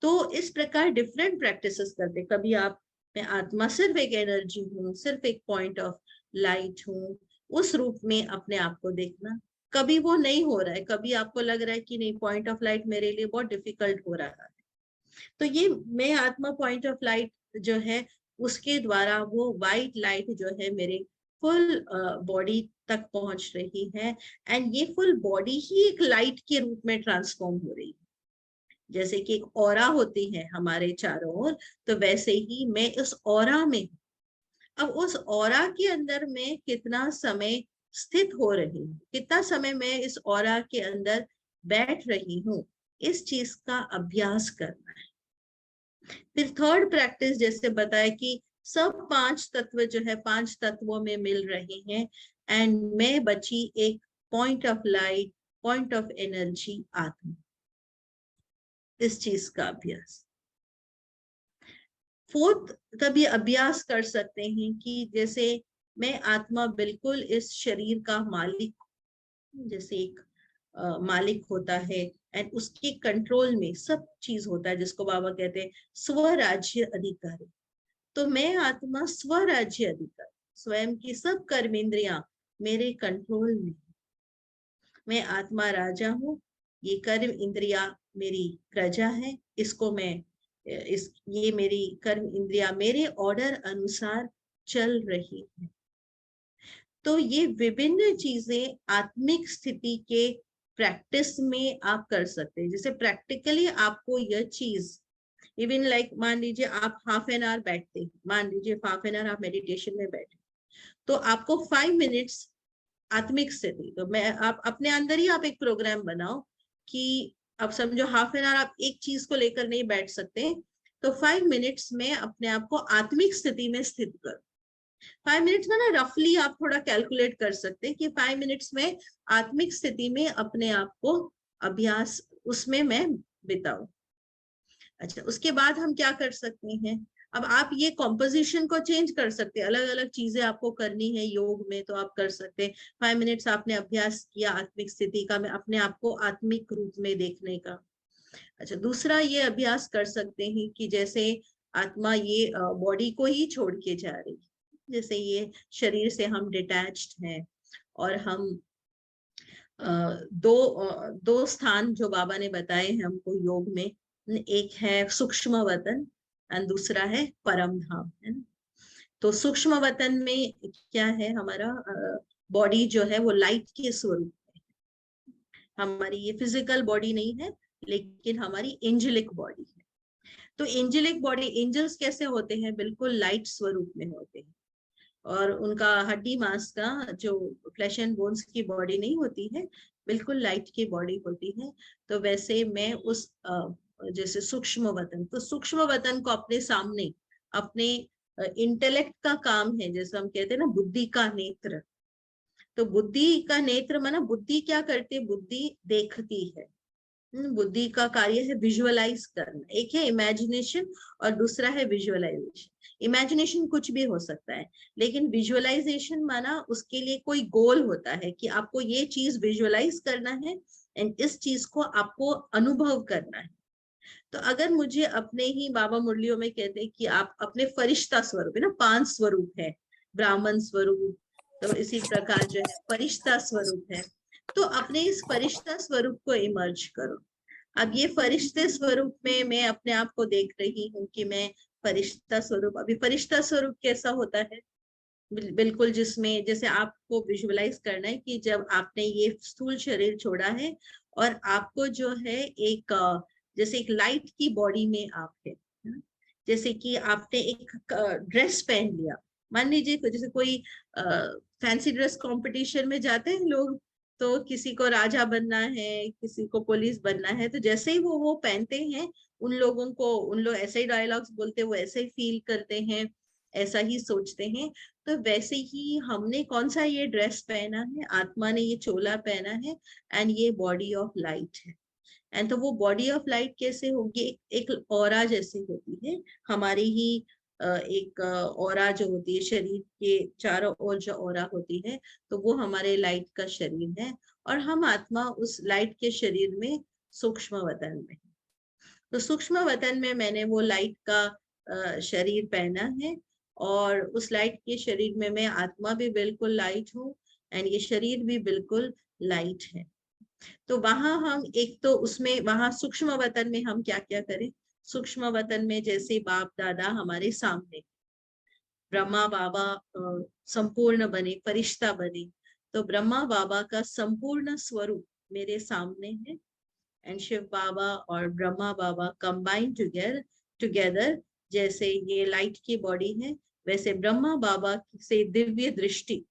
तो इस प्रकार डिफरेंट प्रैक्टिसेस करते। कभी आप, मैं आत्मा सिर्फ एक एनर्जी हूँ, सिर्फ एक पॉइंट ऑफ लाइट हूँ, उस रूप में अपने आप को देखना। कभी वो नहीं हो रहा है, कभी आपको लग रहा है कि नहीं, पॉइंट ऑफ लाइट मेरे लिए बहुत डिफिकल्ट हो रहा है, तो ये मैं आत्मा पॉइंट ऑफ लाइट जो है उसके द्वारा वो वाइट लाइट जो है मेरे फुल बॉडी तक पहुंच रही है, एंड ये फुल बॉडी ही एक लाइट के रूप में ट्रांसफॉर्म हो रही है। जैसे कि एक ऑरा होती है हमारे चारों ओर, तो वैसे ही मैं इस ऑरा में, अब उस ऑरा के अंदर मैं कितना समय स्थित हो रही हूँ, कितना समय मैं इस ऑरा के अंदर बैठ रही हूँ, इस चीज का अभ्यास करना है। फिर थर्ड प्रैक्टिस जैसे बताया कि सब 5 तत्व जो है 5 तत्वों में मिल रहे हैं, एंड मैं बची एक point of light, point of energy, आत्मा, इस चीज का अभ्यास। फोर्थ, कभी अभ्यास कर सकते हैं कि जैसे मैं आत्मा बिल्कुल इस शरीर का मालिक, जैसे एक मालिक होता है एंड उसके कंट्रोल में सब चीज होता है, जिसको बाबा कहते हैं स्वराज्य अधिकारी। तो मैं आत्मा स्वराज्य अधिकारी, स्वयं की सब कर्मेंद्रियां मेरे कंट्रोल में, मैं आत्मा राजा हूँ, ये कर्म इंद्रिया मेरी प्रजा है, इसको मैं ये मेरी कर्म इंद्रिया मेरे ऑर्डर अनुसार चल रही है। तो ये विभिन्न चीजें आत्मिक स्थिति के प्रैक्टिस में आप कर सकते हैं। जैसे प्रैक्टिकली आपको यह चीज, इवन लाइक मान लीजिए आप हाफ एन आवर बैठते हैं, मान लीजिए हाफ एन आवर आप मेडिटेशन में बैठे, तो आपको 5 मिनट्स आत्मिक स्थिति, तो मैं आप अपने अंदर ही आप एक प्रोग्राम बनाओ कि अब समझो हाफ एन आवर आप एक चीज को लेकर नहीं बैठ सकते, तो 5 मिनट्स में अपने आप को आत्मिक स्थिति में स्थित करो। 5 मिनट्स में ना रफली आप थोड़ा कैलकुलेट कर सकते हैं कि 5 मिनट्स में आत्मिक स्थिति में अपने आप को अभ्यास उसमें मैं बिताऊं। अच्छा, उसके बाद हम क्या कर सकते हैं, अब आप ये कॉम्पोजिशन को चेंज कर सकते हैं, अलग अलग चीजें आपको करनी है योग में तो आप कर सकते हैं। 5 मिनट्स आपने अभ्यास किया आत्मिक स्थिति का, मैं अपने आप को आत्मिक रूप में देखने का। अच्छा, दूसरा ये अभ्यास कर सकते हैं कि जैसे आत्मा ये बॉडी को ही छोड़ के जा रही, जैसे ये शरीर से हम डिटैच्ड हैं, और हम दो स्थान जो बाबा ने बताए हैं हमको योग में, एक है सूक्ष्म वतन और दूसरा है परम धाम, है ना। तो सूक्ष्म वतन में क्या है, हमारा बॉडी जो है वो लाइट के स्वरूप है। हमारी ये फिजिकल बॉडी नहीं है, लेकिन हमारी एंजेलिक बॉडी है। तो एंजेलिक बॉडी, एंजल्स कैसे होते हैं, बिल्कुल लाइट स्वरूप में होते हैं। और उनका हड्डी मांस का जो फ्लैश एंड बोन्स की बॉडी नहीं होती है, बिल्कुल लाइट की बॉडी होती है। तो वैसे मैं उस जैसे सूक्ष्म वतन, तो सूक्ष्म वतन को अपने सामने, अपने इंटेलेक्ट का काम है, जैसे हम कहते हैं ना बुद्धि का नेत्र। तो बुद्धि का नेत्र माना बुद्धि क्या करती है, बुद्धि देखती है। बुद्धि का कार्य है विजुअलाइज करना। एक है इमेजिनेशन और दूसरा है विजुअलाइजेशन। इमेजिनेशन कुछ भी हो सकता है, लेकिन विजुअलाइजेशन माना उसके लिए कोई गोल होता है कि आपको ये चीज विजुअलाइज करना है एंड इस चीज को आपको अनुभव करना है। तो अगर मुझे अपने ही बाबा मुरलियों में कहते हैं कि आप अपने फरिश्ता स्वरूप है ना, 5 स्वरूप है, ब्राह्मण स्वरूप, तो इसी प्रकार जो है फरिश्ता स्वरूप है, तो अपने इस फरिश्ता स्वरूप को इमर्ज करो। अब ये फरिश्ते स्वरूप में मैं अपने आप को देख रही हूँ कि मैं फरिश्ता स्वरूप, अभी फरिश्ता स्वरूप कैसा होता है, बिल्कुल जिसमें जैसे आपको विजुअलाइज करना है कि जब आपने ये स्थूल शरीर छोड़ा है और आपको जो है एक जैसे एक लाइट की बॉडी में आप है, जैसे कि आपने एक ड्रेस पहन लिया। मान लीजिए जैसे कोई फैंसी ड्रेस कंपटीशन में जाते हैं लोग, तो किसी को राजा बनना है, किसी को पुलिस बनना है, तो जैसे ही वो पहनते हैं, उन लोगों को, उन लोग ऐसे ही डायलॉग्स बोलते हैं, वो ऐसे ही फील करते हैं, ऐसा ही सोचते हैं। तो वैसे ही हमने कौन सा ये ड्रेस पहना है, आत्मा ने ये चोला पहना है एंड ये बॉडी ऑफ लाइट है। एंड तो वो बॉडी ऑफ लाइट कैसे होगी, एक ऑरा जैसी होती है हमारी ही, एक ऑरा जो होती है शरीर के चारों ओर जो ऑरा होती है, तो वो हमारे लाइट का शरीर है और हम आत्मा उस लाइट के शरीर में सूक्ष्म वतन में। तो सूक्ष्म वतन में मैंने वो लाइट का शरीर पहना है और उस लाइट के शरीर में मैं आत्मा भी बिल्कुल लाइट हूँ एंड ये शरीर भी बिल्कुल लाइट है। तो वहां हम एक तो उसमें वहां सूक्ष्म वतन में हम क्या क्या करें, सूक्ष्म वतन में जैसे बाप दादा हमारे सामने, ब्रह्मा बाबा संपूर्ण बने, फरिश्ता बने, तो ब्रह्मा बाबा का संपूर्ण स्वरूप मेरे सामने है एंड शिव बाबा और ब्रह्मा बाबा कंबाइन टुगेदर जैसे ये लाइट की बॉडी है, वैसे ब्रह्मा बाबा से दिव्य दृष्टि,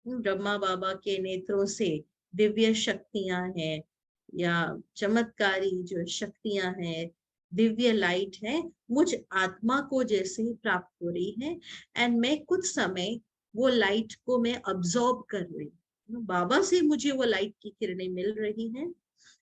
ब्रह्मा बाबा के नेत्रों से दिव्य शक्तियां हैं या चमत्कारी जो शक्तियां हैं, दिव्य लाइट है, मुझ आत्मा को जैसे प्राप्त हो रही है एंड मैं कुछ समय वो लाइट को मैं अब्सॉर्ब कर रही हूँ। बाबा से मुझे वो लाइट की किरणें मिल रही हैं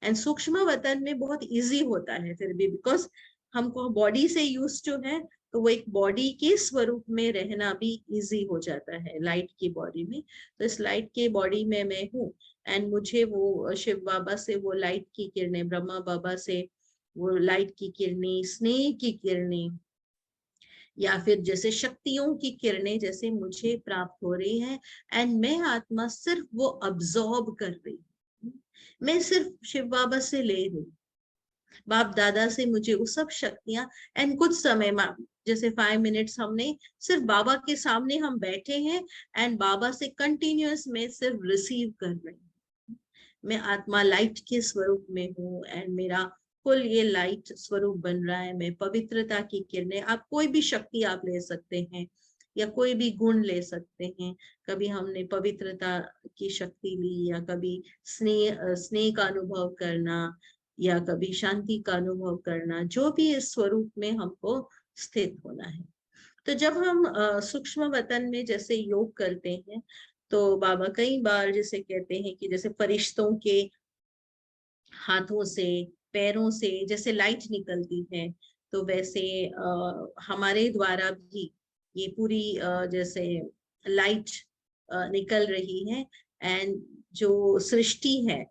एंड सूक्ष्म वतन में बहुत इजी होता है फिर भी, बिकॉज हमको बॉडी से यूज टू है, तो वो एक बॉडी के स्वरूप में रहना भी इजी हो जाता है लाइट की बॉडी में। तो इस लाइट के बॉडी में मैं हूँ एंड मुझे वो शिव बाबा से वो लाइट की किरणें, ब्रह्मा बाबा से वो लाइट की किरणें, स्नेह की किरणें या फिर जैसे शक्तियों की किरणें जैसे मुझे प्राप्त हो रही है एंड मैं आत्मा सिर्फ वो अब्सॉर्ब कर रही हूँ। मैं सिर्फ शिव बाबा से ले रही हूँ, बाप दादा से मुझे वो सब शक्तियां एंड कुछ समय जैसे 5 मिनट्स हमने सिर्फ बाबा के सामने हम बैठे हैं एंड बाबा से कंटिन्यूअस में सिर्फ रिसीव कर रहे हैं। मैं आत्मा लाइट के स्वरूप में हूँ एंड मेरा फुल ये लाइट स्वरूप बन रहा है। मैं पवित्रता की किरणें, आप कोई भी शक्ति आप ले सकते हैं या कोई भी गुण ले सकते हैं। कभी हमने पवित्रता की शक्ति ली या कभी स्नेह का अनुभव करना या कभी शांति का अनुभव करना, जो भी इस स्वरूप में हमको स्थित होना है। तो जब हम सूक्ष्म वतन में जैसे योग करते हैं, तो बाबा कई बार जैसे कहते हैं कि जैसे फरिश्तों के हाथों से, पैरों से जैसे लाइट निकलती है, तो वैसे हमारे द्वारा भी ये पूरी जैसे लाइट निकल रही है एंड जो सृष्टि है,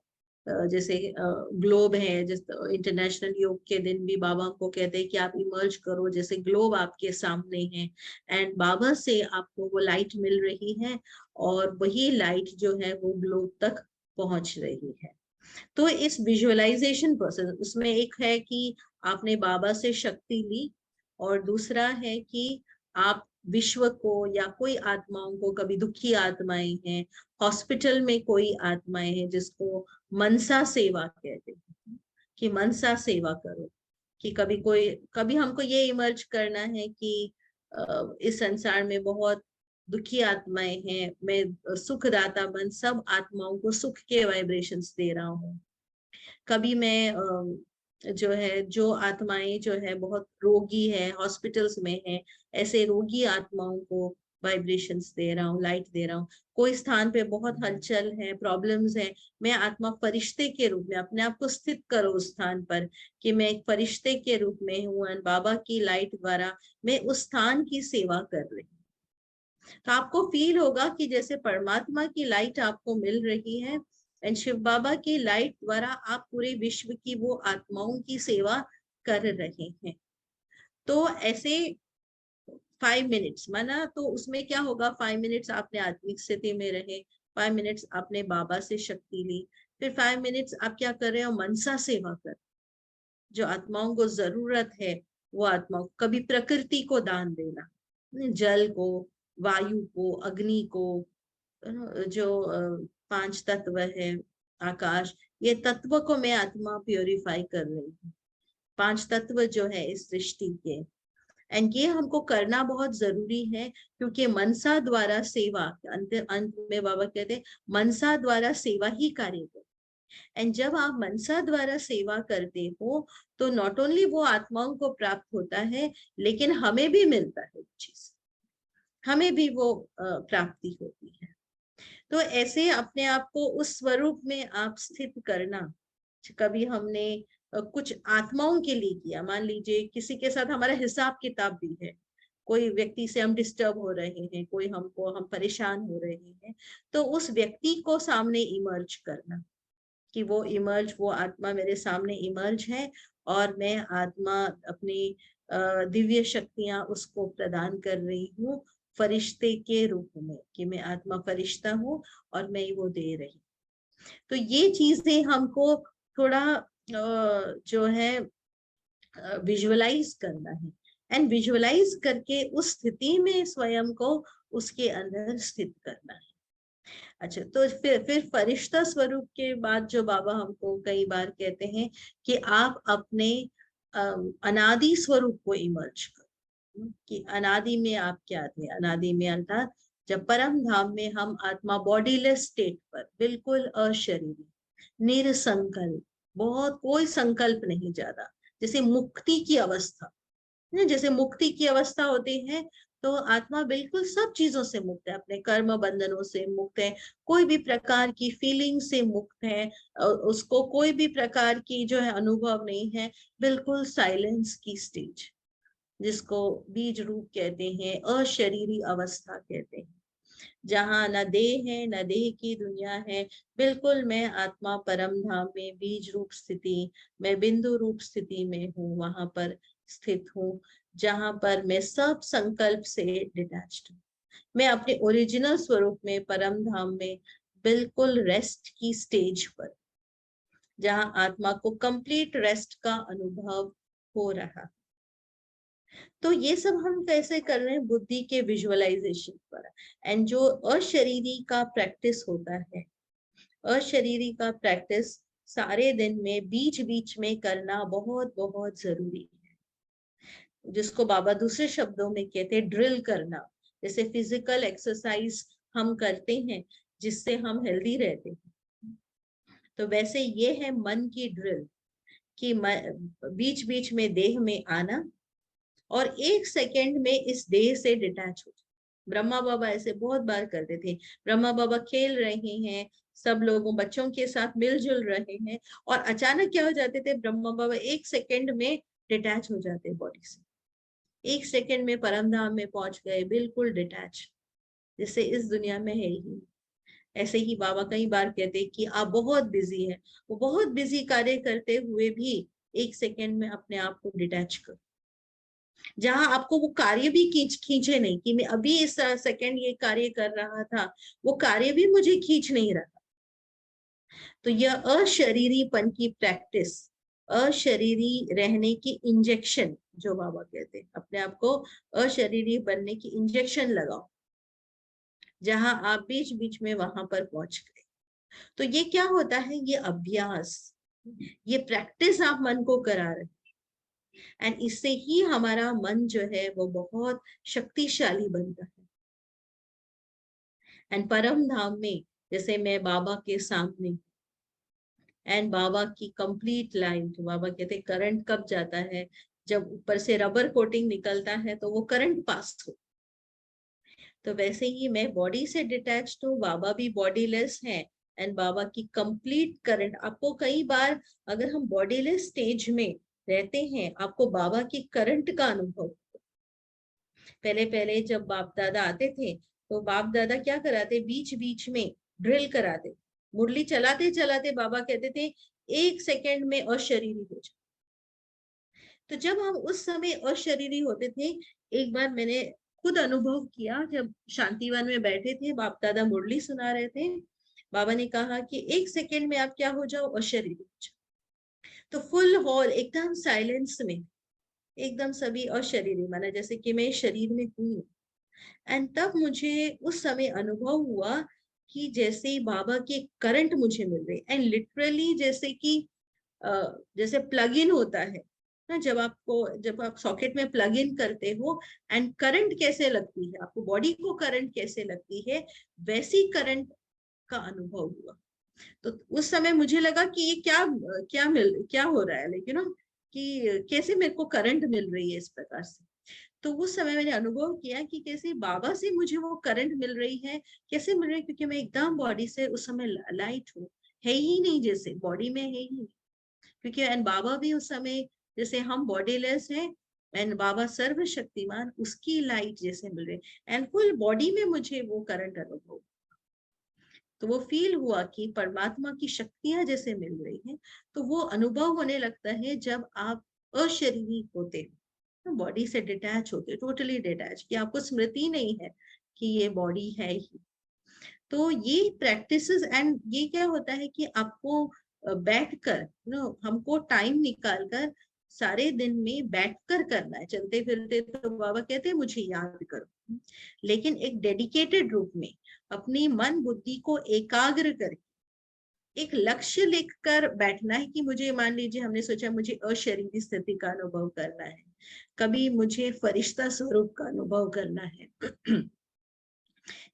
जैसे ग्लोब है, जैसे इंटरनेशनल योग के दिन भी बाबा को कहते हैं कि आप इमर्ज करो, जैसे ग्लोब आपके सामने है एंड बाबा से आपको वो लाइट मिल रही है और वही लाइट जो है वो ग्लोब तक पहुंच रही है। तो इस विजुअलाइजेशन प्रोसेस उसमें एक है कि आपने बाबा से शक्ति ली, और दूसरा है कि आप विश्व को या कोई आत्माओं को, कभी दुखी आत्माएं हैं, हॉस्पिटल में कोई आत्माएं हैं जिसको मनसा सेवा कहते हैं, कि मनसा सेवा करो, कि कभी हमको ये इमर्ज करना है कि इस संसार में बहुत दुखी आत्माएं हैं, मैं सुखदाता बन सब आत्माओं को सुख के वाइब्रेशंस दे रहा हूँ। कभी मैं जो है, जो आत्माएं जो है बहुत रोगी है, हॉस्पिटल्स में है, ऐसे रोगी आत्माओं को वाइब्रेशंस दे रहा हूँ, लाइट दे रहा हूँ। कोई स्थान पे बहुत हलचल है, प्रॉब्लम्स है, मैं आत्मा फरिश्ते के रूप में अपने आप को स्थित करो उस स्थान पर, कि मैं एक फरिश्ते के रूप में हूँ, और बाबा की लाइट द्वारा मैं उस स्थान की सेवा कर रही हूँ। तो आपको फील होगा कि जैसे परमात्मा की लाइट आपको मिल रही है, एंड शिव बाबा की लाइट द्वारा आप पूरे विश्व की वो आत्माओं की सेवा कर रहे हैं। तो ऐसे 5 मिनट्स माना, तो उसमें क्या होगा, 5 मिनट्स आपने आत्मिक स्थिति में रहे, 5 मिनट्स आपने बाबा से शक्ति ली, फिर 5 मिनट्स आप क्या कर रहे हो, मनसा सेवा कर, जो आत्माओं को जरूरत है वो आत्माओं, कभी प्रकृति को दान देना, जल को, वायु को, अग्नि को, जो 5 तत्व है, आकाश, ये तत्व को मैं आत्मा प्योरीफाई कर रही हूँ। 5 तत्व जो है इस सृष्टि के, एंड ये हमको करना बहुत जरूरी है, क्योंकि मनसा द्वारा सेवा, अंत में बाबा कहते हैं मनसा द्वारा सेवा ही कार्य करो। एंड जब आप मनसा द्वारा सेवा करते हो तो नॉट ओनली वो आत्माओं को प्राप्त होता है, लेकिन हमें भी मिलता है चीज, हमें भी वो प्राप्ति होती है। तो ऐसे अपने आप को उस स्वरूप में आप स्थित करना। कभी हमने कुछ आत्माओं के लिए किया, मान लीजिए किसी के साथ हमारा हिसाब किताब भी है, कोई व्यक्ति से हम डिस्टर्ब हो रहे हैं, कोई हम परेशान हो रहे हैं, तो उस व्यक्ति को सामने इमर्ज करना, कि वो आत्मा मेरे सामने इमर्ज है, और मैं आत्मा अपनी दिव्य शक्तियां उसको प्रदान कर रही हूँ फरिश्ते के रूप में, कि मैं आत्मा फरिश्ता हूँ और मैं वो दे रही। तो ये चीजें हमको थोड़ा जो है विजुअलाइज करना है, एंड विजुअलाइज करके उस स्थिति में स्वयं को उसके अंदर स्थित करना है। अच्छा, तो फिर फरिश्ता स्वरूप के बाद जो बाबा हमको कई बार कहते हैं कि आप अपने अनादि स्वरूप को इमर्ज करो, कि अनादि में आप क्या थे, अनादि में अर्थात जब परम धाम में हम आत्मा बॉडीलेस स्टेट पर बिल्कुल अशरीरी, निरसंकल्प, बहुत कोई संकल्प नहीं, ज्यादा जैसे मुक्ति की अवस्था, जैसे मुक्ति की अवस्था होती है, तो आत्मा बिल्कुल सब चीजों से मुक्त है, अपने कर्म बंधनों से मुक्त है, कोई भी प्रकार की फीलिंग से मुक्त है, उसको कोई भी प्रकार की जो है अनुभव नहीं है, बिल्कुल साइलेंस की स्टेज, जिसको बीज रूप कहते हैं, अशरीरी अवस्था कहते हैं, जहाँ न देह है न देह की दुनिया है, बिल्कुल मैं आत्मा परम धाम में बीज रूप स्थिति, मैं बिंदु रूप स्थिति में हूँ, वहां पर स्थित हूँ, जहां पर मैं सब संकल्प से डिटैच्ड हूँ, मैं अपने ओरिजिनल स्वरूप में परम धाम में बिल्कुल रेस्ट की स्टेज पर, जहां आत्मा को कंप्लीट रेस्ट का अनुभव हो रहा। तो ये सब हम कैसे कर रहे हैं, बुद्धि के विजुअलाइजेशन पर। एंड जो अशरीरी का प्रैक्टिस होता है, अशरीरी का प्रैक्टिस सारे दिन में बीच बीच में करना बहुत बहुत जरूरी है, जिसको बाबा दूसरे शब्दों में कहते हैं ड्रिल करना। जैसे फिजिकल एक्सरसाइज हम करते हैं जिससे हम हेल्दी रहते हैं, तो वैसे ये है मन की ड्रिल, कि बीच बीच में देह में आना और 1 सेकेंड में इस देह से डिटैच हो। ब्रह्मा बाबा ऐसे बहुत बार करते थे, ब्रह्मा बाबा खेल रहे हैं, सब लोगों बच्चों के साथ मिलजुल रहे हैं, और अचानक क्या हो जाते थे, ब्रह्मा बाबा 1 सेकेंड में डिटैच हो जाते बॉडी से, 1 सेकेंड में परम धाम में पहुंच गए, बिल्कुल डिटैच, जैसे इस दुनिया में है ही। ऐसे ही बाबा कई बार कहते कि आप बहुत बिजी है, वो बहुत बिजी कार्य करते हुए भी 1 सेकेंड में अपने आप को डिटैच करो, जहां आपको वो कार्य भी खींचे नहीं, कि मैं अभी इस सेकंड ये कार्य कर रहा था, वो कार्य भी मुझे खींच नहीं रहा, तो यह अशरीरीपन की प्रैक्टिस, अशरीरी रहने की इंजेक्शन, जो बाबा कहते हैं, अपने आप को अशरीरी बनने की इंजेक्शन लगाओ, जहां आप बीच बीच में वहां पर पहुंच गए। तो ये क्या होता है, ये अभ्यास, ये प्रैक्टिस आप मन को करा रहे हैं, एंड इससे ही हमारा मन जो है वो बहुत शक्तिशाली बनता है। एंड परम धाम में जैसे मैं बाबा के सामने, एंड बाबा की कंप्लीट लाइन, तो बाबा कहते करंट कब जाता है, जब ऊपर से रबर कोटिंग निकलता है तो वो करंट पास हो। तो वैसे ही मैं बॉडी से डिटैच हूँ, बाबा भी बॉडीलेस है, एंड बाबा की कंप्लीट करंट आपको, कई बार अगर हम बॉडीलेस स्टेज में रहते हैं, आपको बाबा की करंट का अनुभव। पहले पहले जब बाप दादा आते थे, तो बाप दादा क्या कराते, बीच बीच में ड्रिल कराते, मुरली चलाते चलाते बाबा कहते थे 1 सेकंड में अशरीरी हो जाए। तो जब हम उस समय अशरीरी होते थे, एक बार मैंने खुद अनुभव किया, जब शांतिवन में बैठे थे, बाप दादा मुरली सुना रहे थे, बाबा ने कहा कि 1 सेकंड में आप क्या हो जाओ, अशरीरी हो जाओ। तो फुल हॉल एकदम साइलेंस में, एकदम सभी अशरीरी, माना जैसे कि मैं शरीर में हूँ। एंड तब मुझे उस समय अनुभव हुआ कि जैसे ही बाबा के करंट मुझे मिल रहे, एंड लिटरली जैसे कि जैसे प्लग इन होता है ना, जब आप सॉकेट में प्लग इन करते हो, एंड करंट कैसे लगती है, आपको बॉडी को करंट कैसे लगती है, वैसी करंट का अनुभव हुआ। तो उस समय मुझे लगा कि ये क्या हो रहा है, लेकिन कि कैसे मेरे को करंट मिल रही है इस प्रकार से। तो उस समय मैंने अनुभव किया कि कैसे बाबा से मुझे वो करंट मिल रही है, कैसे मिल रही है, क्योंकि मैं एकदम बॉडी से उस समय लाइट हूँ, है ही नहीं, जैसे बॉडी में है ही नहीं, क्योंकि एंड बाबा भी उस समय, जैसे हम बॉडीलेस हैं, एंड बाबा सर्वशक्तिमान, उसकी लाइट जैसे मिल रही, एंड फुल बॉडी में मुझे वो करंट अनुभव। तो वो फील हुआ कि परमात्मा की शक्तियां जैसे मिल रही हैं। तो वो अनुभव होने लगता है जब आप अशरीरी होते हो, बॉडी से डिटैच होते, टोटली डिटैच, कि आपको स्मृति नहीं है कि ये बॉडी है ही। तो ये प्रैक्टिसेस, एंड ये क्या होता है कि आपको बैठकर, हमको टाइम निकालकर सारे दिन में बैठकर करना है। चलते फिरते तो बाबा कहते हैं मुझे याद करो, लेकिन एक डेडिकेटेड रूप में अपनी मन बुद्धि को एकाग्र करके एक लक्ष्य लेकर बैठना है, कि मुझे, मान लीजिए हमने सोचा मुझे अशरीरी स्थिति का अनुभव करना है, कभी मुझे फरिश्ता स्वरूप का अनुभव करना है।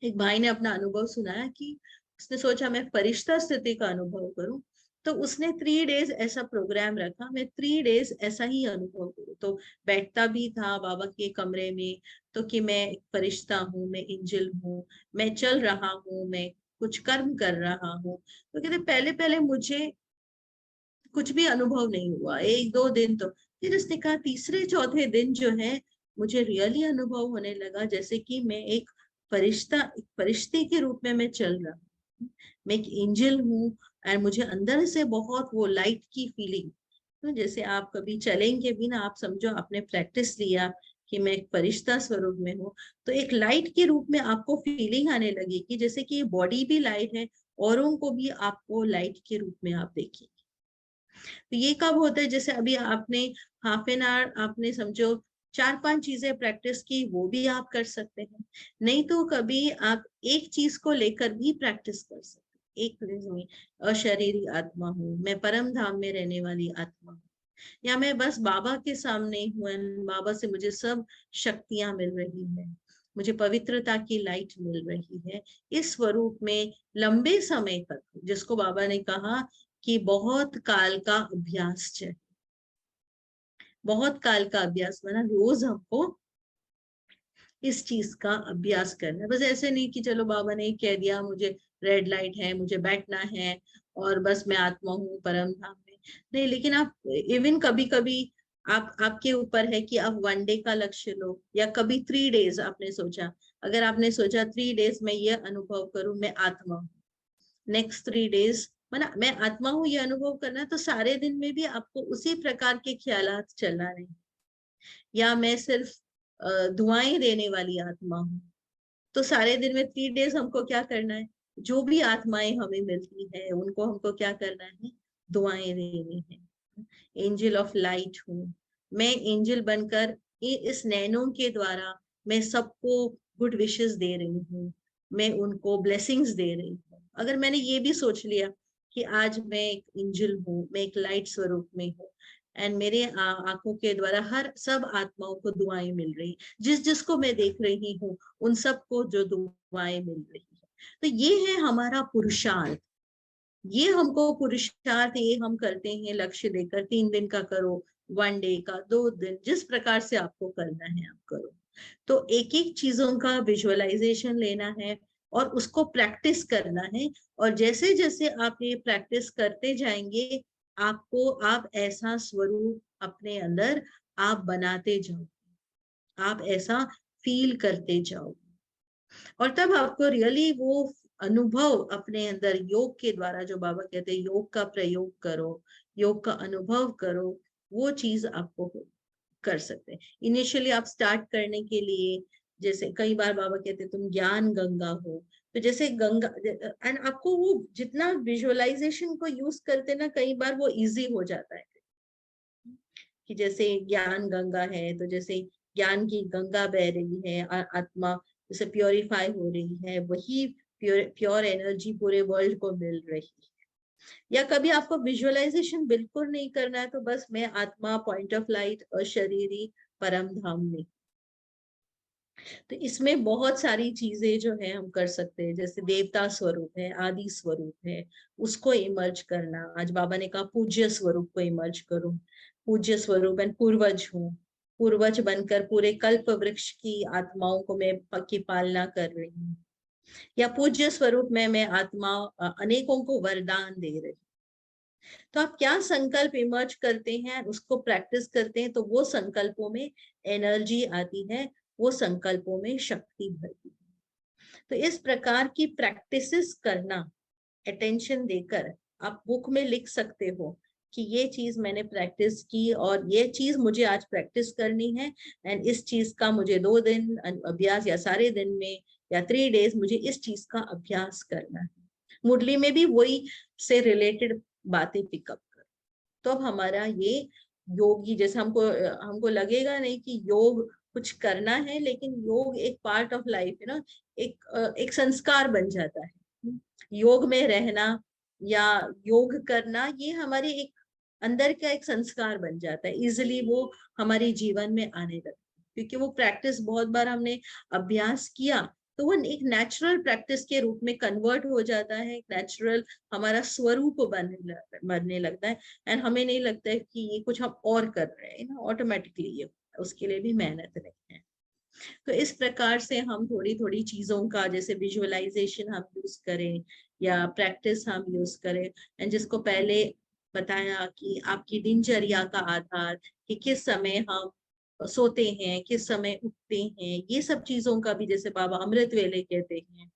एक भाई ने अपना अनुभव सुनाया कि उसने सोचा मैं फरिश्ता स्थिति का अनुभव करूं, तो उसने 3 डेज ऐसा प्रोग्राम रखा, मैं 3 डेज ऐसा ही अनुभव करूं। तो बैठता भी था बाबा के कमरे में, तो कि मैं एक फरिश्ता हूँ, मैं एंजल हूँ, मैं चल रहा हूँ, मैं कुछ कर्म कर रहा हूँ। तो कहते पहले पहले मुझे कुछ भी अनुभव नहीं हुआ, 1-2 दिन। तो फिर उसने कहा तीसरे चौथे दिन जो है, मुझे रियली अनुभव होने लगा, जैसे कि मैं एक फरिश्ते के रूप में मैं चल रहा हूँ, मैं एक एंजल हूँ, और मुझे अंदर से बहुत वो लाइट की फीलिंग। तो जैसे आप कभी चलेंगे भी ना, आप समझो आपने प्रैक्टिस लिया कि मैं एक फरिश्ता स्वरूप में हूँ, तो एक लाइट के रूप में आपको फीलिंग आने लगेगी, जैसे कि बॉडी भी लाइट है, औरों को भी आपको लाइट के रूप में आप देखिए। तो ये कब होता है, जैसे अभी आपने हाफ एन आवर, आपने समझो 4-5 चीजें प्रैक्टिस की, वो भी आप कर सकते हैं। नहीं तो कभी आप एक चीज को लेकर भी प्रैक्टिस कर सकते हैं, एक अशरीरी आत्मा हूँ, मैं परम धाम में रहने वाली आत्मा हूँ, या मैं बस बाबा के सामने हूँ, बाबा से मुझे सब शक्तियां मिल रही है, मुझे पवित्रता की लाइट मिल रही है, इस स्वरूप में लंबे समय तक, जिसको बाबा ने कहा कि बहुत काल का अभ्यास चाहिए, बहुत काल का अभ्यास, माना रोज हमको इस चीज का अभ्यास करना है। बस ऐसे नहीं कि चलो बाबा ने कह दिया मुझे रेड लाइट है, मुझे बैठना है, और बस मैं आत्मा हूँ परम धाम में। नहीं, लेकिन आप इवन कभी कभी आपके ऊपर है कि आप 1 डे का लक्ष्य लो, या कभी 3 डेज आपने सोचा, अगर आपने सोचा 3 डेज में ये अनुभव करूं मैं आत्मा हूँ, नेक्स्ट 3 डेज माना मैं आत्मा हूँ ये अनुभव करना, तो सारे दिन में भी आपको उसी प्रकार के ख्यालात चलना नहीं। या मैं सिर्फ दुआएं देने वाली आत्मा हूँ, तो सारे दिन में 3 डेज हमको क्या करना है, जो भी आत्माएं हमें मिलती है उनको हमको क्या करना है, दुआएं देनी है। एंजल ऑफ लाइट हूँ मैं, एंजल बनकर इस नैनों के द्वारा मैं सबको गुड विशेस दे रही हूँ, मैं उनको ब्लेसिंग्स दे रही हूँ। अगर मैंने ये भी सोच लिया कि आज मैं एक एंजल हूँ, मैं एक लाइट स्वरूप में हूँ, एंड मेरे आंखों के द्वारा हर सब आत्माओं को दुआएं मिल रही, जिस जिसको मैं देख रही हूँ उन सबको जो दुआएं मिल रही है, तो ये है हमारा पुरुषार्थ। ये हमको पुरुषार्थ ये हम करते हैं लक्ष्य देकर, 3 दिन का करो, 1 डे का, 2 दिन, जिस प्रकार से आपको करना है आप करो। तो एक एक चीजों का विजुअलाइजेशन लेना है और उसको प्रैक्टिस करना है, और जैसे जैसे आप ये प्रैक्टिस करते जाएंगे आपको आप ऐसा स्वरूप अपने अंदर आप बनाते जाओ, आप ऐसा फील करते जाओ, और तब आपको रियली वो अनुभव अपने अंदर योग के द्वारा, जो बाबा कहते हैं योग का प्रयोग करो, योग का अनुभव करो, वो चीज आपको कर सकते हैं। इनिशियली आप स्टार्ट करने के लिए, जैसे कई बार बाबा कहते हैं तुम ज्ञान गंगा हो, तो जैसे गंगा, एंड आपको वो जितना विजुअलाइजेशन को यूज करते ना कई बार वो इजी हो जाता है, कि जैसे ज्ञान गंगा है तो जैसे ज्ञान की गंगा बह रही है, आत्मा जैसे प्योरीफाई हो रही है, वही प्योर एनर्जी पूरे वर्ल्ड को मिल रही है। या कभी आपको विजुअलाइजेशन बिल्कुल नहीं करना है, तो बस मैं आत्मा, पॉइंट ऑफ लाइट, अशरीरी, परम धाम में। तो इसमें बहुत सारी चीजें जो है हम कर सकते हैं, जैसे देवता स्वरूप है, आदि स्वरूप है, उसको इमर्ज करना। आज बाबा ने कहा पूज्य स्वरूप को इमर्ज करो, पूज्य स्वरूप एंड पूर्वज हूँ, पूर्वज बनकर पूरे कल्प वृक्ष की आत्माओं को मैं की पालना कर रही हूँ। या पूज्य स्वरूप में मैं आत्मा अनेकों को वरदान दे रही। तो आप क्या संकल्प इमर्ज करते हैं उसको प्रैक्टिस करते हैं, तो वो संकल्पों में एनर्जी आती है, वो संकल्पों में शक्ति भरती है। तो इस प्रकार की प्रैक्टिसेस करना, अटेंशन देकर आप बुक में लिख सकते हो कि ये चीज मैंने प्रैक्टिस की और ये चीज मुझे आज प्रैक्टिस करनी है, एंड इस चीज का मुझे 2 दिन अभ्यास, या सारे दिन में या 3 डेज मुझे इस चीज का अभ्यास करना है। मुरली में भी वही से रिलेटेड बातें पिकअप कर, तो अब हमारा ये योगी, जैसे हमको हमको लगेगा नहीं कि योग कुछ करना है, लेकिन योग एक पार्ट ऑफ लाइफ है ना, एक संस्कार बन जाता है। योग में रहना या योग करना ये हमारे एक अंदर का एक संस्कार बन जाता है, इजिली वो हमारे जीवन में आने लगता है, क्योंकि वो प्रैक्टिस बहुत बार हमने अभ्यास किया, तो वो एक नेचुरल प्रैक्टिस के रूप में कन्वर्ट हो जाता है, एक नेचुरल हमारा स्वरूप बनने लगता है, एंड हमें नहीं लगता है कि ये कुछ हम और कर रहे हैं ना, ऑटोमेटिकली ये उसके लिए भी मेहनत नहीं है। तो इस प्रकार से हम थोड़ी थोड़ी चीजों का, जैसे विजुअलाइजेशन हम यूज करें या प्रैक्टिस हम यूज करें, एंड जिसको पहले बताया कि आपकी दिनचर्या का आधार, कि किस समय हम सोते हैं, किस समय उठते हैं, ये सब चीजों का भी, जैसे बाबा अमृत वेले कहते हैं,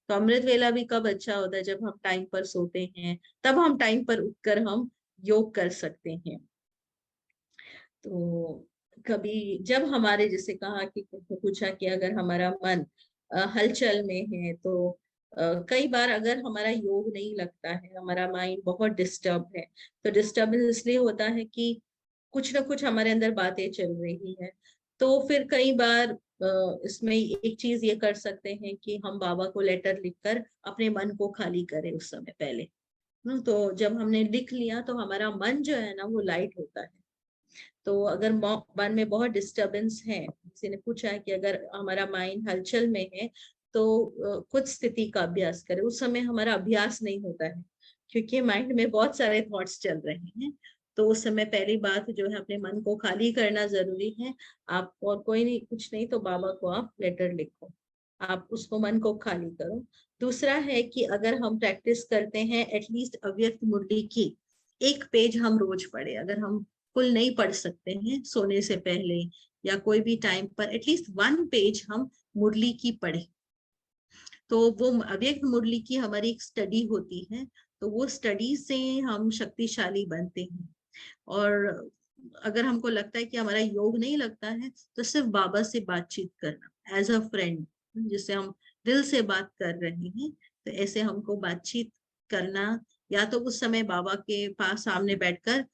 तो अमृत वेला भी कब अच्छा होता है, जब हम टाइम पर सोते हैं, तब हम टाइम पर उठकर हम योग कर सकते हैं। तो कभी जब हमारे, जैसे कहा कि पूछा कि अगर हमारा मन हलचल में है, तो कई बार अगर हमारा योग नहीं लगता है, हमारा माइंड बहुत डिस्टर्ब है, तो डिस्टर्बेंस इसलिए होता है कि कुछ ना कुछ हमारे अंदर बातें चल रही है। तो फिर कई बार इसमें एक चीज ये कर सकते हैं कि हम बाबा को लेटर लिखकर अपने मन को खाली करें उस समय पहले। तो जब हमने लिख लिया तो हमारा मन जो है ना वो लाइट होता है। तो अगर मन में बहुत डिस्टरबेंस है, किसी ने पूछा है कि अगर हमारा माइंड हलचल में है तो कुछ स्थिति का अभ्यास करें। उस समय हमारा अभ्यास नहीं होता है क्योंकि माइंड में बहुत सारे थॉट्स चल रहे हैं। तो उस समय पहली बात जो है अपने मन को खाली करना जरूरी है। आप और कोई नहीं, कुछ नहीं तो बाबा को आप लेटर लिखो, आप उसको मन को खाली करो। दूसरा है कि अगर हम प्रैक्टिस करते हैं एटलीस्ट अव्यक्त मुरली की 1 पेज हम रोज पढ़े, अगर हम फुल नहीं पढ़ सकते हैं सोने से पहले या कोई भी टाइम पर, एटलीस्ट 1 पेज हम मुरली की पढ़े, तो वो अव्यक्त मुरली की हमारी एक स्टडी होती है, तो वो स्टडी से हम शक्तिशाली बनते हैं। और अगर हमको लगता है कि हमारा योग नहीं लगता है, तो सिर्फ बाबा से बातचीत करना एज अ फ्रेंड, जिससे हम दिल से बात कर रहे हैं, तो ऐसे हमको बातचीत करना, या तो उस समय बाबा के पास सामने बैठकर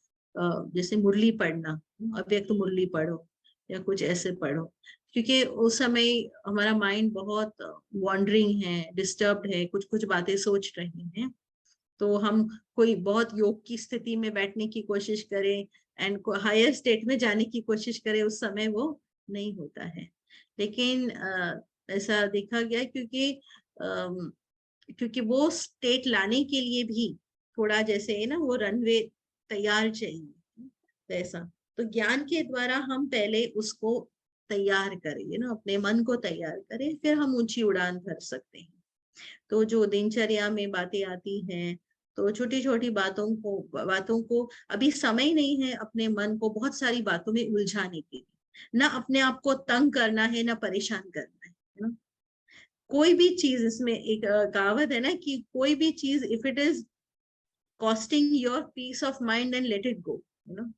जैसे मुरली पढ़ना, अव्यक्त मुरली पढ़ो या कुछ ऐसे पढ़ो, क्योंकि उस समय हमारा माइंड बहुत वॉन्डरिंग है, डिस्टर्ब्ड है, कुछ कुछ बातें सोच रही हैं। तो हम कोई बहुत योग की स्थिति में बैठने की कोशिश करें एंड हायर स्टेट में जाने की कोशिश करें, उस समय वो नहीं होता है। लेकिन ऐसा देखा गया क्योंकि वो स्टेट लाने के लिए भी थोड़ा जैसे है ना, वो रनवे तैयार चाहिए, तो ऐसा। तो ज्ञान के द्वारा हम पहले उसको तैयार करें ना, अपने मन को तैयार करें, फिर हम ऊंची उड़ान भर सकते हैं। तो जो दिनचर्या में बातें आती हैं, तो छोटी छोटी बातों को अभी समय नहीं है अपने मन को बहुत सारी बातों में उलझाने के लिए, ना अपने आप को तंग करना है, ना परेशान करना है ना। कोई भी चीज, इसमें एक कहावत है ना कि कोई भी चीज if it is costing your peace of mind and let it go, है ना।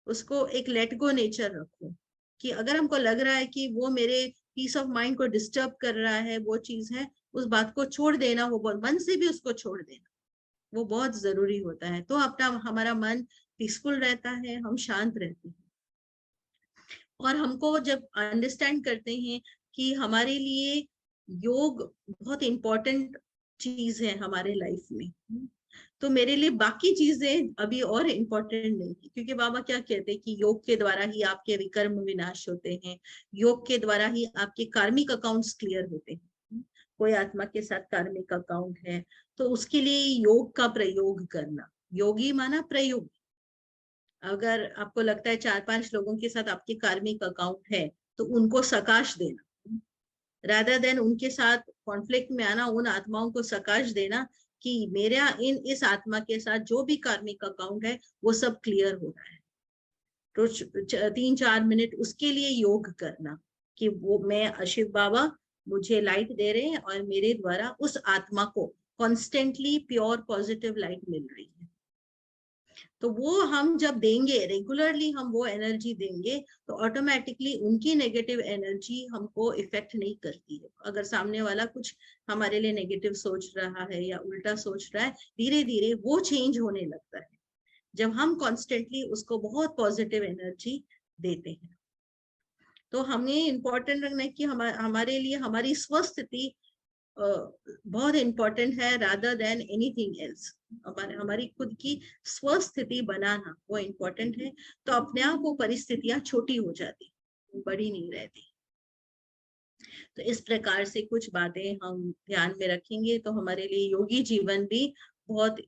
उसको एक लेट गो नेचर रखो, कि अगर हमको लग रहा है कि वो मेरे पीस ऑफ माइंड को डिस्टर्ब कर रहा है, वो चीज है, उस बात को छोड़ देना, वो बहुत मन से भी उसको छोड़ देना, वो बहुत जरूरी होता है। तो अपना हमारा मन पीसफुल रहता है, हम शांत रहते हैं। और हमको जब अंडरस्टैंड करते हैं कि हमारे लिए योग बहुत इंपॉर्टेंट चीज है हमारे लाइफ में, तो मेरे लिए बाकी चीजें अभी और इम्पोर्टेंट नहीं है, क्योंकि बाबा क्या कहते हैं कि योग के द्वारा ही आपके विकर्म विनाश होते हैं, योग के द्वारा ही आपके कार्मिक अकाउंट्स क्लियर होते हैं। कोई आत्मा के साथ कार्मिक अकाउंट है, तो उसके लिए योग का प्रयोग करना, योगी माना प्रयोग। अगर आपको लगता है 4-5 लोगों के साथ आपके कार्मिक अकाउंट है, तो उनको सकाश देना, रादर देन उनके साथ कॉन्फ्लिक्ट में आना, उन आत्माओं को सकाश देना कि मेरा इस आत्मा के साथ जो भी कार्मिक अकाउंट है वो सब क्लियर हो रहा है। तो 3-4 मिनट उसके लिए योग करना, कि वो मैं शिव बाबा मुझे लाइट दे रहे हैं और मेरे द्वारा उस आत्मा को कॉन्स्टेंटली प्योर पॉजिटिव लाइट मिल रही है। तो वो हम जब देंगे, रेगुलरली हम वो एनर्जी देंगे, तो ऑटोमेटिकली उनकी नेगेटिव एनर्जी हमको इफेक्ट नहीं करती है। अगर सामने वाला कुछ हमारे लिए नेगेटिव सोच रहा है या उल्टा सोच रहा है, धीरे धीरे वो चेंज होने लगता है जब हम कॉन्स्टेंटली उसको बहुत पॉजिटिव एनर्जी देते हैं। तो हमें इंपॉर्टेंट रखना है कि हमारे लिए हमारी स्वस्थिति बहुत इंपॉर्टेंट है, रादर देन एनीथिंग एल्स। हमारी खुद की स्वस्थिति बनाना वो इंपॉर्टेंट है। तो अपने आप वो परिस्थितियां छोटी हो जाती, बड़ी नहीं रहती। तो इस प्रकार से कुछ बातें हम ध्यान में रखेंगे तो हमारे लिए योगी जीवन भी बहुत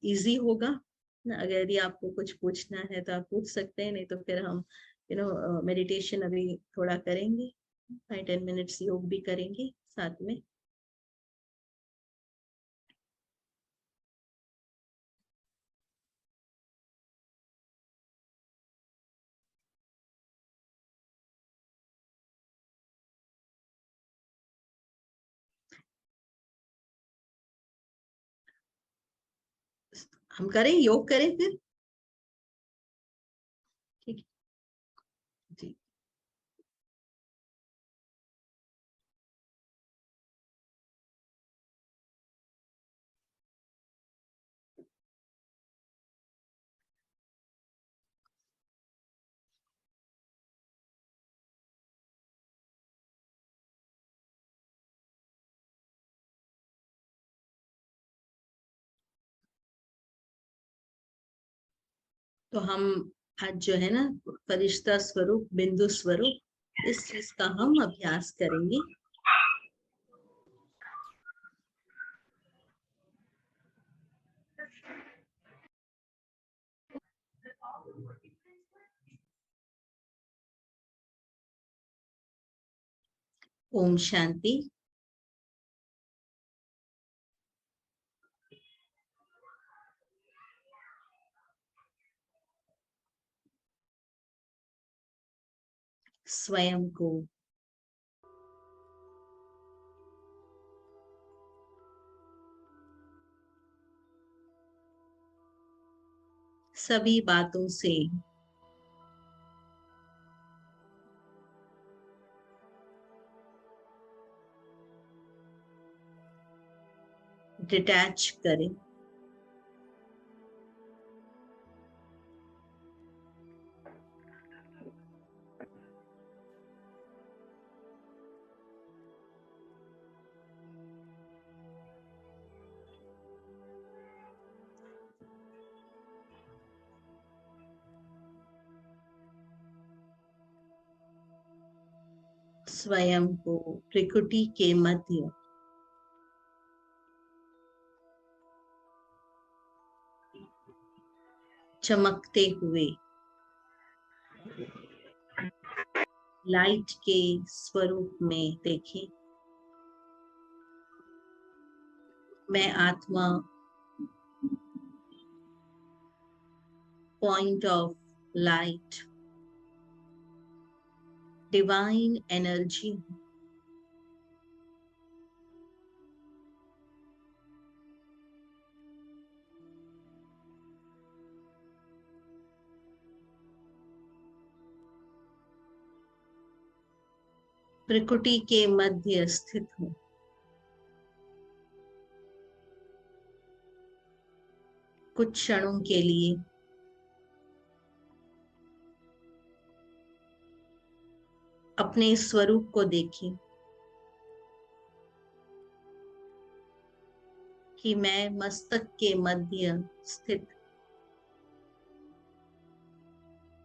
इजी होगा। अगर यदि आपको कुछ पूछना है तो आप पूछ सकते हैं, नहीं तो फिर हम मेडिटेशन अभी थोड़ा करेंगे, 5-10 मिनट्स योग भी करेंगे साथ में। हम करें, योग करें फिर, ठीक है जी। तो हम आज जो है ना, फरिश्ता स्वरूप, बिंदु स्वरूप, इस चीज का हम अभ्यास करेंगे। ओम शांति। स्वयं को सभी बातों से डिटैच करें। स्वयं को प्रकृति के मध्य चमकते हुए लाइट के स्वरूप में देखें। मैं आत्मा, point of light, divine energy हूं। प्रकृति के मध्य स्थित हूं। कुछ क्षणों के लिए अपने स्वरूप को देखें कि मैं मस्तक के मध्य स्थित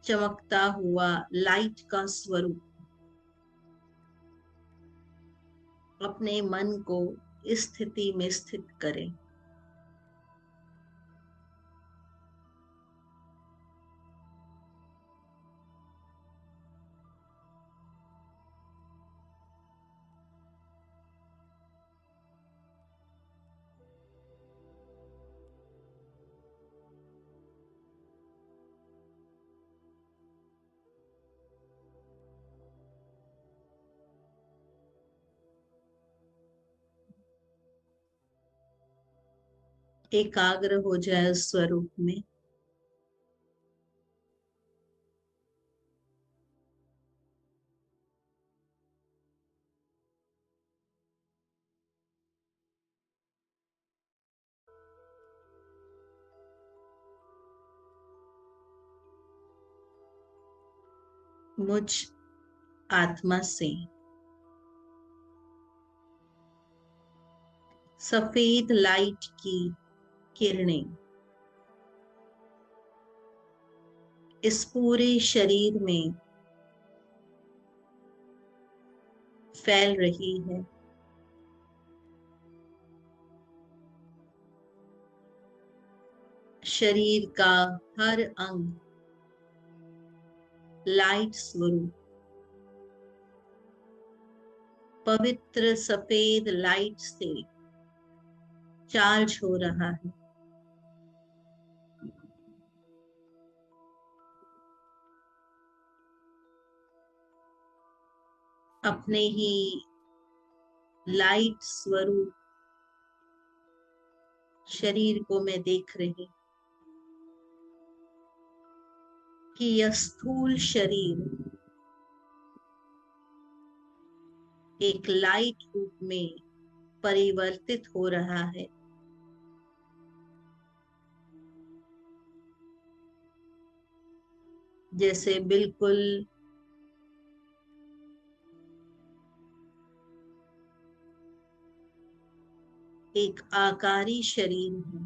चमकता हुआ लाइट का स्वरूप। अपने मन को इस स्थिति में स्थित करें। एकाग्र हो जाए उस स्वरूप में। मुझ आत्मा से सफेद लाइट की किरणें इस पूरे शरीर में फैल रही है। शरीर का हर अंग लाइट स्वरूप पवित्र सफेद लाइट से चार्ज हो रहा है। अपने ही लाइट स्वरूप शरीर को मैं देख रही कि यह स्थूल शरीर एक लाइट रूप में परिवर्तित हो रहा है। जैसे बिल्कुल एक आकारी शरीर है।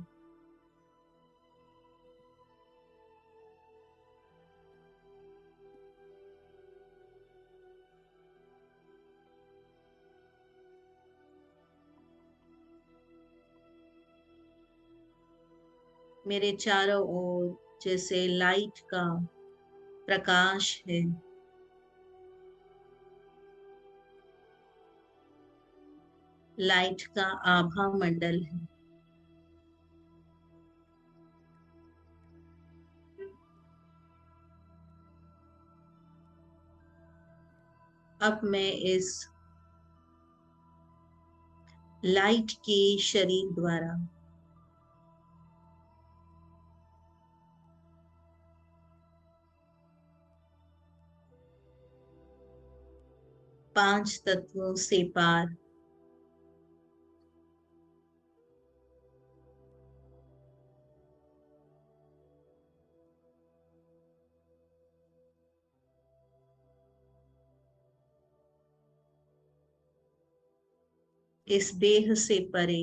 मेरे चारों ओर जैसे लाइट का प्रकाश है। लाइट का आभा मंडल है। अब मैं इस लाइट के शरीर द्वारा पांच तत्वों से पार इस देह से परे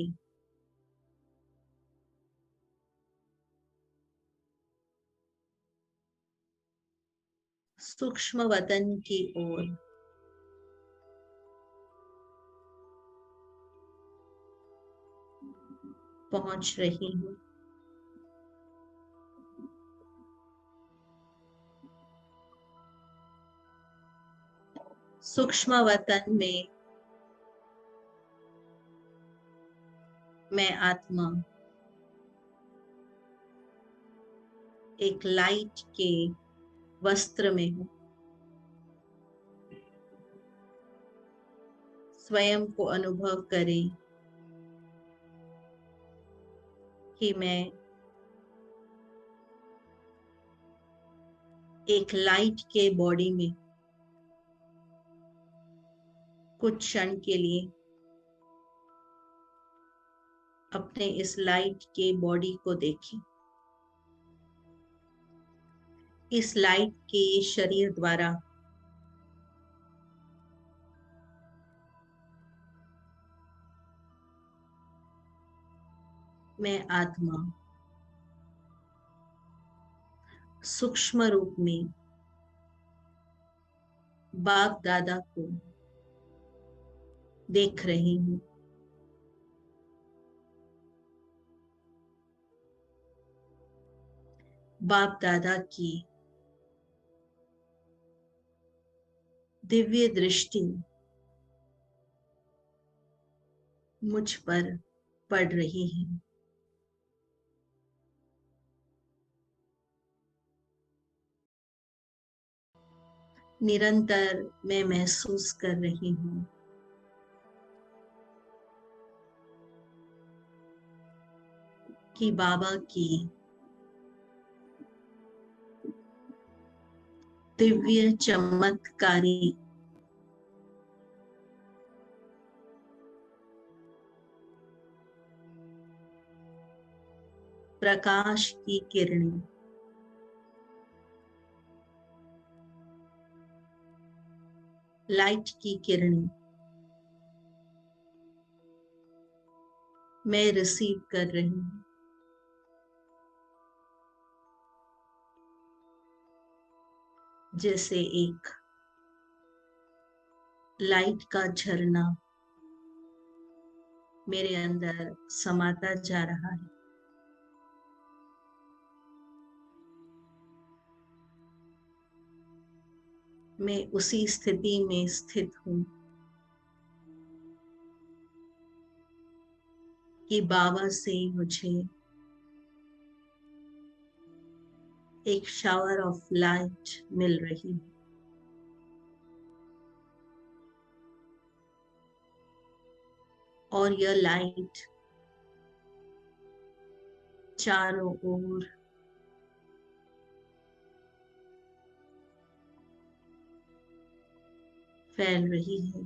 सूक्ष्म वतन की ओर पहुंच रही हूँ। सूक्ष्म वतन में मैं आत्मा एक लाइट के वस्त्र में हूँ। स्वयं को अनुभव करें कि मैं एक लाइट के बॉडी में कुछ क्षण के लिए अपने इस लाइट के बॉडी को देखें। इस लाइट के शरीर द्वारा मैं आत्मा सूक्ष्म रूप में बाप दादा को देख रही हूँ। बाप दादा की दिव्य दृष्टि मुझ पर पड़ रही है। निरंतर मैं महसूस कर रही हूँ कि बाबा की दिव्य चमत्कारी प्रकाश की किरणें लाइट की किरणें मैं रिसीव कर रही हूँ। जैसे एक लाइट का झरना मेरे अंदर समाता जा रहा है। मैं उसी स्थिति में स्थित हूँ कि बाबा से मुझे एक शावर ऑफ लाइट मिल रही है। और यह लाइट चारों ओर फैल रही है।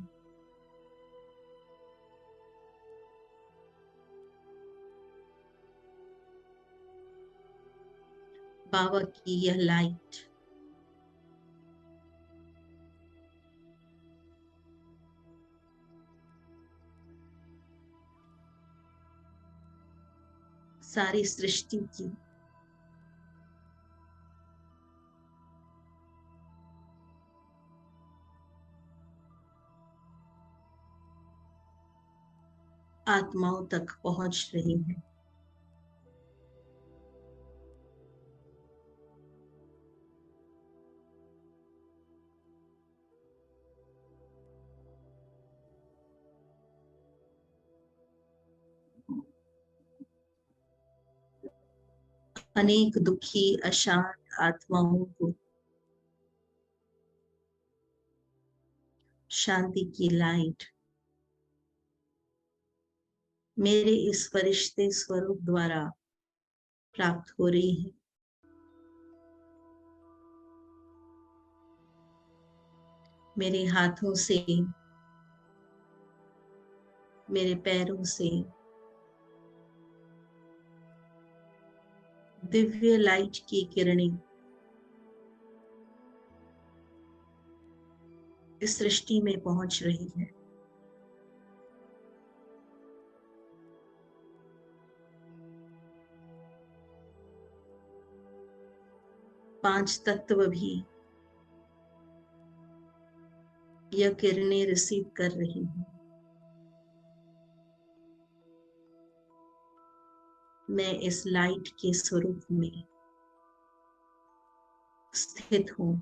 बाबा की यह लाइट सारी सृष्टि की आत्माओं तक पहुंच रही है। अनेक दुखी अशांत आत्माओं को शांति की लाइट मेरे इस फरिश्ते स्वरूप द्वारा प्राप्त हो रही है। मेरे हाथों से, मेरे पैरों से दिव्य लाइट की किरणें इस सृष्टि में पहुंच रही है। पांच तत्व भी यह किरणें रिसीव कर रही हूं। मैं इस लाइट के स्वरूप में स्थित हूं।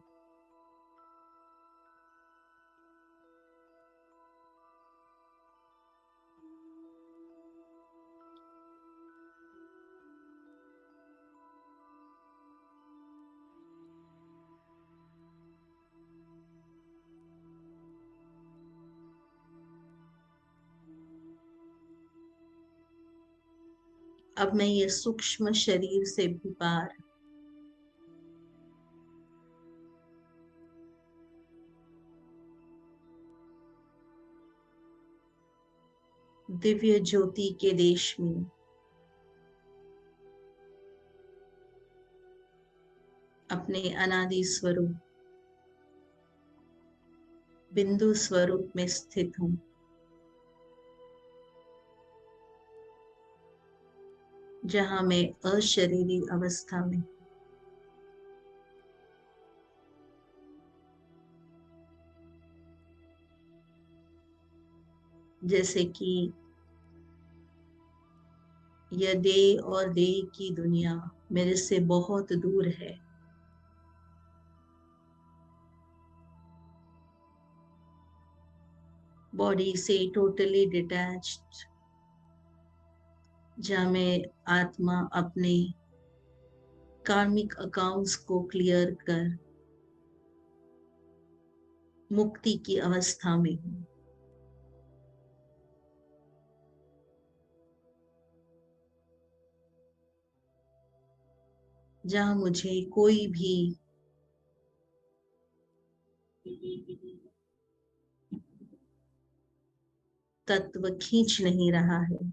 अब मैं ये सूक्ष्म शरीर से भी पार दिव्य ज्योति के देश में अपने अनादि स्वरूप बिंदु स्वरूप में स्थित हूं, जहां मैं अशरीरी अवस्था में जैसे कि यह देह और देह की दुनिया मेरे से बहुत दूर है, बॉडी से टोटली डिटैच्ड, जहां मैं आत्मा अपने कार्मिक अकाउंट्स को क्लियर कर मुक्ति की अवस्था में हूं। जहां मुझे कोई भी तत्व खींच नहीं रहा है।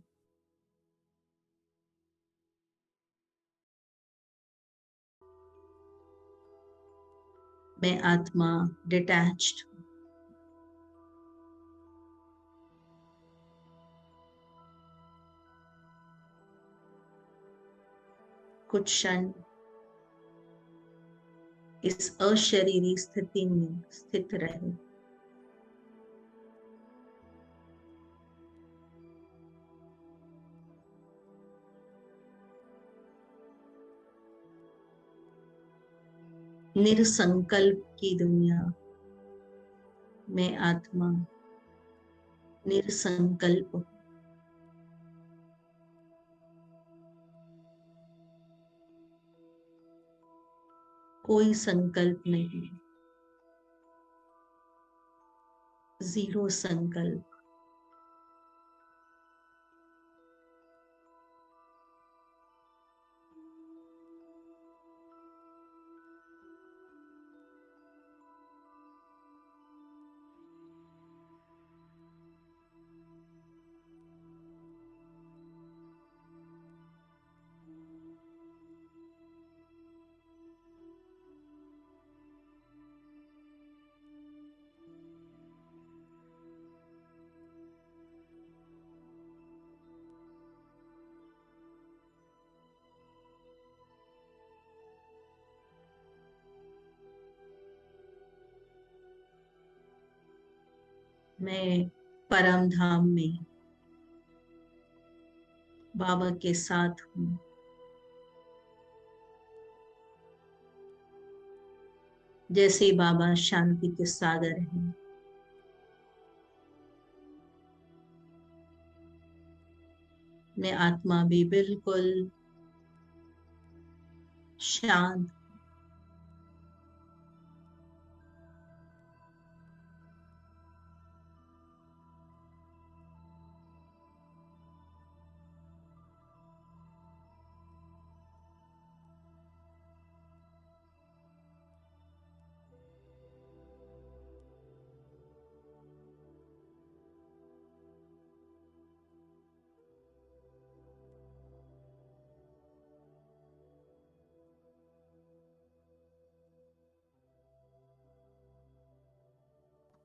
मैं आत्मा डिटैच्ड, कुछ क्षण इस अशरीरी स्थिति में स्थित रहे। निरसंकल्प की दुनिया में आत्मा निरसंकल्प हूं। कोई संकल्प नहीं, जीरो संकल्प। मैं परम धाम में बाबा के साथ हूं। जैसे बाबा शांति के सागर हैं, मैं आत्मा भी बिल्कुल शांत,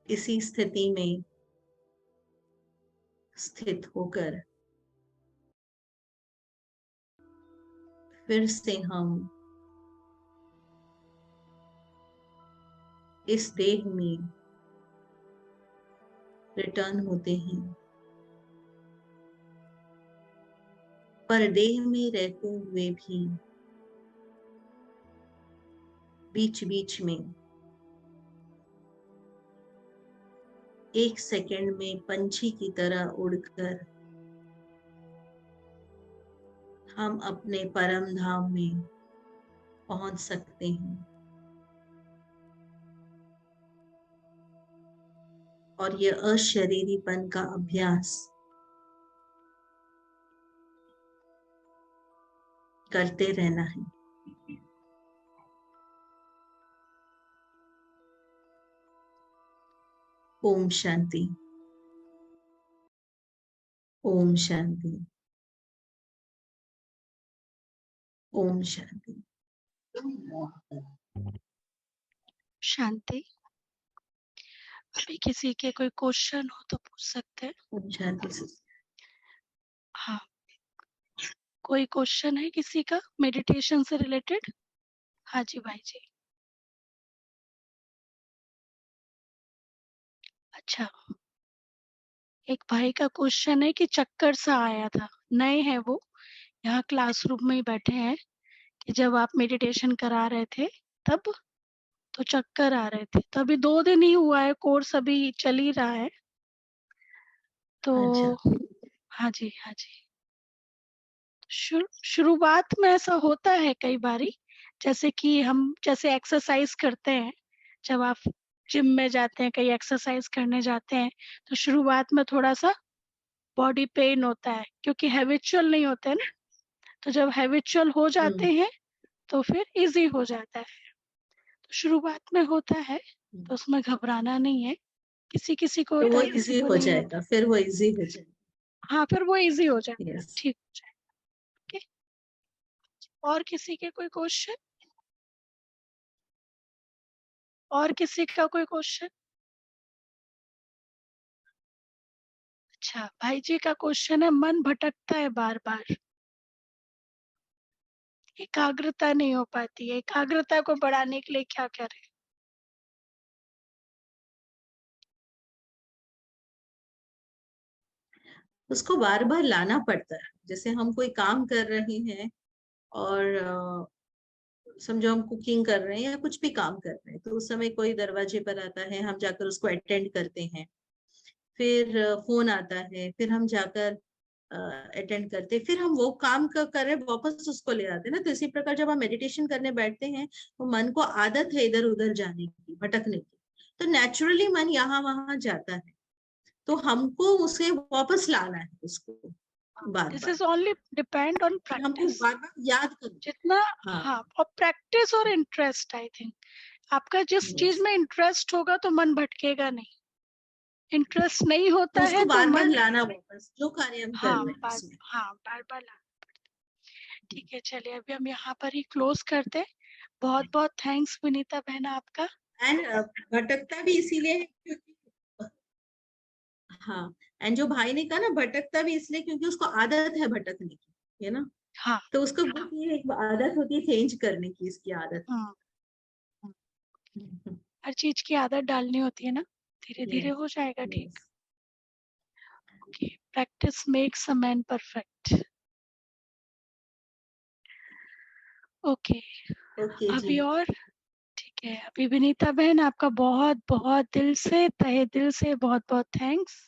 इसी स्थिति में स्थित होकर फिर से हम इस देह में रिटर्न होते हैं, पर देह में रहते हुए भी बीच बीच में 1 सेकंड में पंछी की तरह उड़कर हम अपने परम धाम में पहुंच सकते हैं। और ये अशरीरीपन का अभ्यास करते रहना है। ओम शांति। ओम शांति। ओम शांति। शांति। अभी किसी के कोई क्वेश्चन हो तो पूछ सकते हैं। ओम शांति। हाँ, कोई क्वेश्चन है किसी का मेडिटेशन से रिलेटेड? हाँ जी भाई जी। अच्छा, एक भाई का क्वेश्चन है कि चक्कर सा आया था, नए हैं वो, यहाँ क्लासरूम में ही बैठे हैं, कि जब आप मेडिटेशन करा रहे थे तब तो चक्कर आ रहे थे। तो अभी 2 दिन ही हुआ है, कोर्स अभी चल ही रहा है। तो अच्छा। हाँ जी, हाँ जी। शुरुआत में ऐसा होता है कई बारी, जैसे कि हम जैसे एक्सरसाइज करते हैं, जब आप जिम में जाते हैं, कहीं एक्सरसाइज करने जाते हैं, तो शुरुआत में थोड़ा सा बॉडी पेन होता है, क्योंकि हैबिचुअल नहीं होते हैं ना। तो जब हैबिचुअल हो जाते हैं तो फिर इजी हो जाता है। तो शुरुआत में होता है, तो उसमें घबराना नहीं है। किसी किसी को तो होता वो है, किसी इजी को हो नहीं होता। जाएगा, फिर वो इजी हो जाएगा। हाँ, फिर वो इजी हो जाता है, यस। ठीक हो जाएगा। ओके, और किसी के कोई क्वेश्चन? और किसी का कोई क्वेश्चन? अच्छा, भाई जी का क्वेश्चन है, मन भटकता है बार बार, एकाग्रता नहीं हो पाती है, एकाग्रता को बढ़ाने के लिए क्या करें? उसको बार बार लाना पड़ता है। जैसे हम कोई काम कर रहे हैं और समझो हम कुकिंग कर रहे हैं या कुछ भी काम कर रहे हैं, तो उस समय कोई दरवाजे पर आता है, हम जाकर उसको अटेंड करते हैं। फिर फोन आता है, फिर हम जाकर अटेंड करते, फिर हम वो काम का कर रहे वापस उसको ले आते हैं ना। तो इसी प्रकार जब हम मेडिटेशन करने बैठते हैं, तो मन को आदत है इधर उधर जाने की, भटकने की, तो नेचुरली मन यहाँ वहां जाता है। तो हमको उसे वापस लाना है उसको बार दिस बार। इज ओनली डिपेंड ऑन फिर हमको प्रैक्टिस। बार बार याद करना। जितना, हाँ। हाँ, और प्रैक्टिस और इंटरेस्ट, आई थिंक आपका जिस चीज यस। में इंटरेस्ट होगा तो मन भटकेगा नहीं। इंटरेस्ट नहीं तो होता उसको है तो बार बार मन, लाना वापस, जो कार्य हम कर हाँ रहे हैं बार, उसमें। हाँ बार बार लाना। ठीक है, चलिए अभी हम यहाँ पर ही क्लोज करते हैं। बहुत बहुत थैंक्स विनीता बहन आपका। एंड भटकता भी इसीलिए है क्योंकि, हाँ, एंड जो भाई ने कहा ना, भटकता भी इसलिए क्योंकि उसको आदत है भटकने की, है ना। हाँ, तो उसको ये एक आदत होती है चेंज करने की, इसकी आदत। हाँ, हर चीज की आदत डालनी होती है ना, धीरे धीरे यस। हो जाएगा ठीक। Yes. Okay, practice makes a man perfect. Okay, okay जी। अभी और, ठीक है, अभी विनीता बहन आपका बहुत बहुत दिल से, तहे दिल से बहुत बहुत थैंक्स।